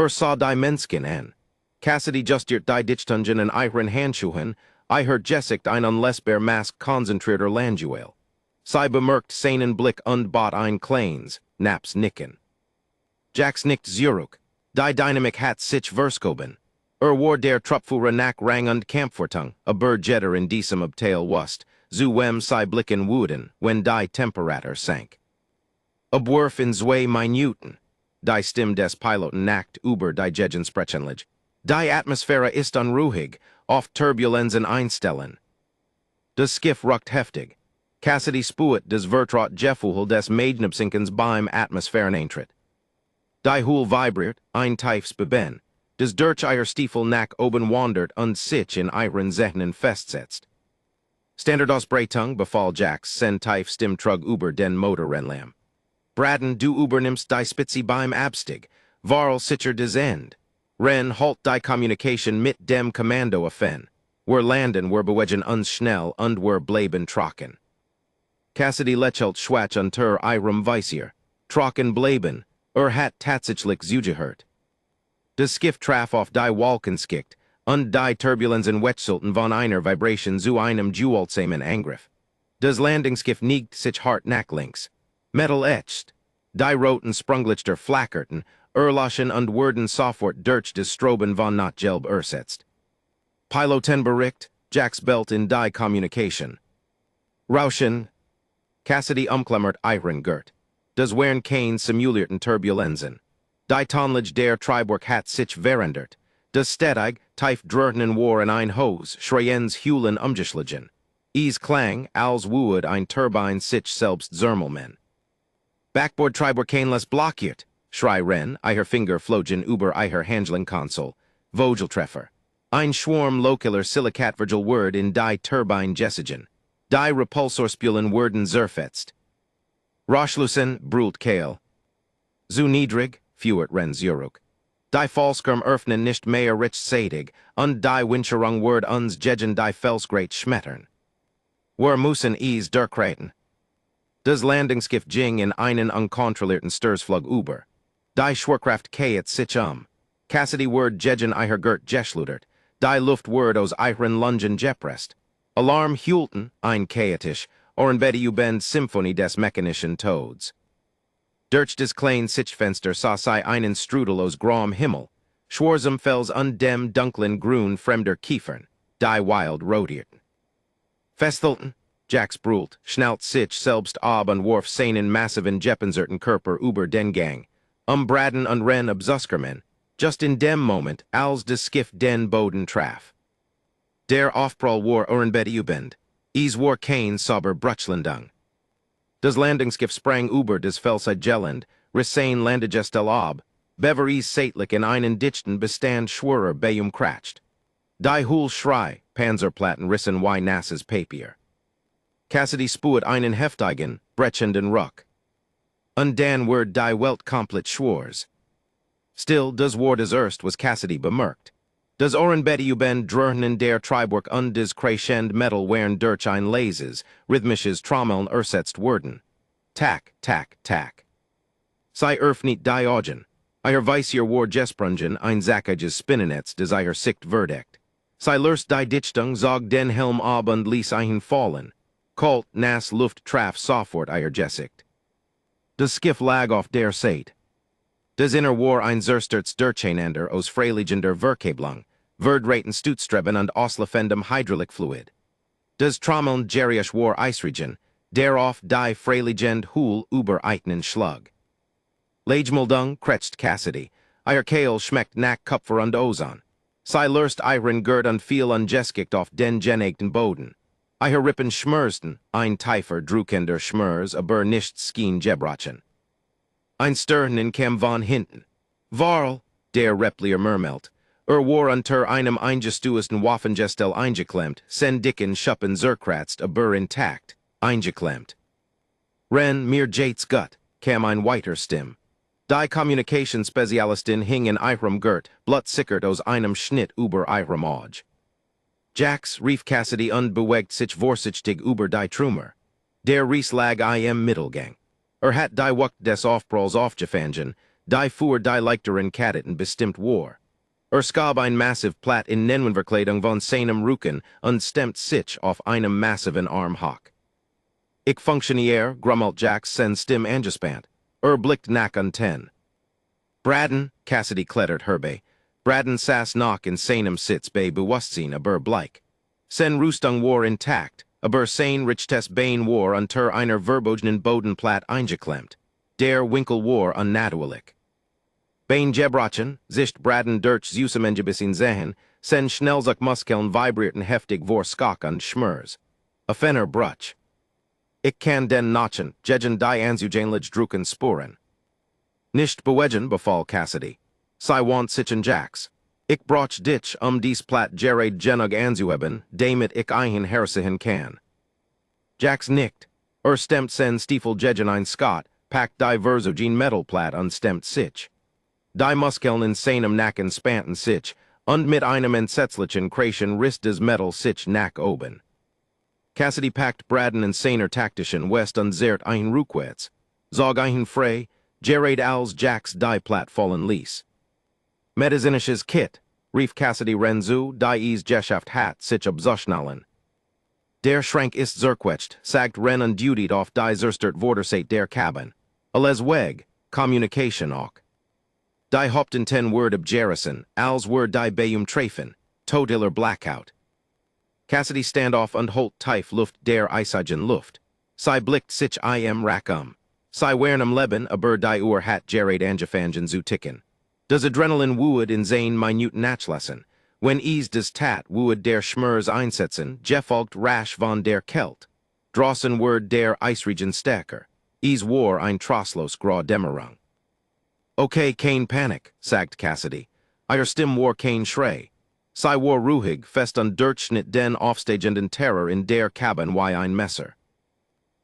Sah die Menschen an. Cassidy justiert die Dichtungen in ihren Handschuhen, gesicht ein unlesbar Mask konzentrierter Landjuel. Sei bemerkt seinen Blick und bot ein kleines, naps nicken. Jacks nickt zurück. Die Dynamik hat sich verskoben. War der Truppführer nach Rang und Kampfvortung, aber jetter in diesem Abteil wust, wem sei blicken wuden, wenn die Temperatur sank. Abwurf in 2 Minuten. Die Stimme des Piloten nackt über die Gegensprechenlich. Die Atmosphäre ist unruhig, oft Turbulenzen einstellen. Das Skiff ruckt heftig. Cassidy spuet des Vertrot Gefühl des Maidnupsinkens beim Atmosphäreneintritt. Die Hul vibriert, ein Tiefs beben. Des durch ihr Stiefel nach oben wandert und sich in ihren Zehnen festsetzt. Standardausbreitung befahl Jacks sen tief Stimmtrug über den Motorrennlamm. Braden, du übernimmst die Spitze beim Abstieg, Varl sicher des End. Ren halt die Communication mit dem Kommando afen. Wir landen, wir bewegen uns schnell und wir bleiben trocken. Cassidy lächelt schwach unter ihrem Visier. Trocken bleiben, hat tatsächlich zugehört. Das Skiff traf auf die Wolkenskicht, und die Turbulenzen wechselten von einer Vibration zu einem gewaltsamen Angriff. Das Landungsskiff neigt sich hart nach links. Metal etched. Die roten Sprunglichter flackerten, erloschen und wurden sofort durch des Stroben von Notgelb ersetzt. Piloten bericht, Jacks Belt in die Communication. Rauschen. Cassidy umklammert ihren Gurt. Das wären kein simulierten Turbulenzen. Die Tonlage der Triborg hat sich verändert. Das stedig, tief dröhnen war in ein Hose, schreiens Hühlen umgeschlagen. Is Klang, als would ein Turbine sich selbst zermeln. Backboard Triborg kein blockiert, schrei Ren, ihr Finger flogen über ihr Handling-Konsole. Vogeltreffer. Ein Schwarm lokaler Silikatvergel word in die Turbine gesigen. Die Repulsorspülen wurden zerfetzt. Rauschlusen, brüllt Kale. Zu niedrig, fuhrt Ren zurück. Die Fallskirm öffnen nicht mehr rechtzeitig, und die Windscherung word uns gegen die Felsgrate schmettern. Wir müssen es durchreiten. Das Landungsgift ging in einen unkontrollierten Sturzflug über. Die Schwerkraft kehrt sich Cassidy word gegen ihr Gurt geschludert. Die Luft word aus ihren Lungen gepresst. Alarm hüllten, ein chaotisch, Ohrenbette über Symphonie des mechanischen Todes. Durch des kleinen Sichtfenster sah sei einen Strudel aus grauem Himmel, schwarzem Fels und dem dunklen Grün fremder Kiefern, die wild rodierten. Festhalten, Jacks brüllt, schnallt sich selbst ab und warf seinen massiven gepanzerten Körper über den Gang, Braden und Ren abzuskermen, just in dem Moment, als des Skiff den Boden traf. Der Aufprall war Ohrenbette übend, es war kein sauber Brutschlandung. Das Landungsgiff sprang über des Felside Gelland, Rissein Landegestel ab, Beveries seitlich in einen dichten Bestand schwerer kratcht. Die Hul Schrei, Panzerplatten rissen y Nasses Papier. Cassidy spuet einen heftigen, brechenden Ruck. Undan word die Welt komplett Schwors. Still, does war des erst was Cassidy bemerkt. Does oren Betty u ben drurnen der Triborg des crescend metal wern durch ein Lases, rhythmisches Trommeln ersetzt worden. Tack, tack, tack. Sei nicht die Augen. Ihr Weisier war Jesprungen ein Zackages Spinnenetz des ihr sicht Verdict. Sei lurst die Dichtung zog den Helm ab und ließ ein fallen. Kalt nas Luft traf sofort ihr Gesicht. Das Skiff lag auf der Seite. Das inner war ein Zersterts Durcheinander aus Freiligender Verkabelung, Verdraten Stutstreben und auslefendem Hydraulikfluid. Das Trommeln Geriasch war Eisregen, darauf die Freiligend Hul über einen Schlag. Lejmeldung kretcht Cassidy, ihr Kehl schmeckt nach Kupfer und Ozon. Sei lurst ihren Gerd und viel ungeskikt auf den genegten Boden. Ihr Rippen schmürsten, ein Teifer drukender Schmurs, aber nicht skien Jebrachen. Ein Stirnen kam von hinten. Varl, der Replier murmelt, war unter einem eingestuesten Waffengestel eingeklemmt, sen dicken Schuppen zerkratzt, aber intakt, eingeklemmt. Ren mir Jates Gut, kam ein weiter Stimm. Die Kommunikationsspezialistin hing in ihrem Gurt, blut sickert aus einem Schnitt über ihrem Auge. Jax rief Cassidy unbewegt sich vorsichtig über die Trümmer. Der Ries lag im Mittelgang. Hat die Wucht des Aufpralls aufgefangen, die fuhr die leichteren Kadetten bestimmt war. Skab ein massiv Platt in Nenwenverkleidung von seinem Rücken und stemmt sich auf einem massiven Arm hock. Ich funktioniere, grummelt Jax sen Stimm angespannt. Blickt nach unten. Braden, Cassidy klettert herbe. Braden saß noch in seinem Sitz bei Bewusstsein aber bleich. Sen Rüstung war intakt, aber sein richtes Bein war unter einer verbogenen Bodenplatte eingeklemmt. Der Winkel war unnatürlich. Bein Jebrachen, sicht Braden durch Zusammengebissen sehen, sen schnellzug Muskeln vibrierten heftig vor Skak und Schmurs. A fenner Brutsch. Ich kann den Nachen, jegen die Anzujanlich drucken Spuren. Nicht bewegen, befahl Cassidy. Sei want sichen Jax. Ich broch dich dies Platt Gerard genug anzuheben, damit ich ein hersigen kann. Jax nickt. Stemmt sen Stiefel jegen ein Scott, packt die Versogen Metalplatt stemmt sich. Die Muskeln in seinem Nacken spanten sich, und mit einem entsetzlichen Kreischen riss des Metal sich nach oben. Cassidy packt Braden in seiner taktischen West und zehrt ein Rückwärts. Zog ein frei, Gerard als Jax die Platt fallen ließ. Medizinisches Kit, rief Cassidy Renzu, die is Geschaft hat sich abzuschnallen. Der Schrank ist zerquetscht, sagt Ren und dutyt auf die zerstört Vorderseit der Cabin. Alles weg, Communication auch. Die Haupten 10 Word ob Jerison, als Word die Beum treffen, Todiller Blackout. Cassidy standoff und holt tief Luft der eisigen Luft. Sei blickt sich im Rackam. Sei wernam Leben, aber die Uhr hat Gerard angefangen zu ticken. Das Adrenalin wued in sein minuten Nachlassen. Wenn des Tat wued der Schmurs einsetzen, gefolgt rasch von der Kelt. Drossen word der Eisregen stärker. War ein trostlos grau Dämmerung. Okay, kein Panik, sagt Cassidy. Ihr Stimm war kein Schrei. Sei war ruhig, fest und durchschnitt den aufstehenden Terror in der Cabin wie ein Messer.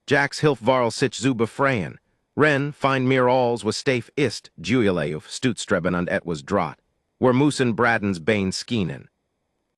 Jax hilft Varl sich zu befreien. Ren, find mir alls was staf ist, Julileuf, Stutstreben und etwas Draht. Were Musen Bradens Bane skinen.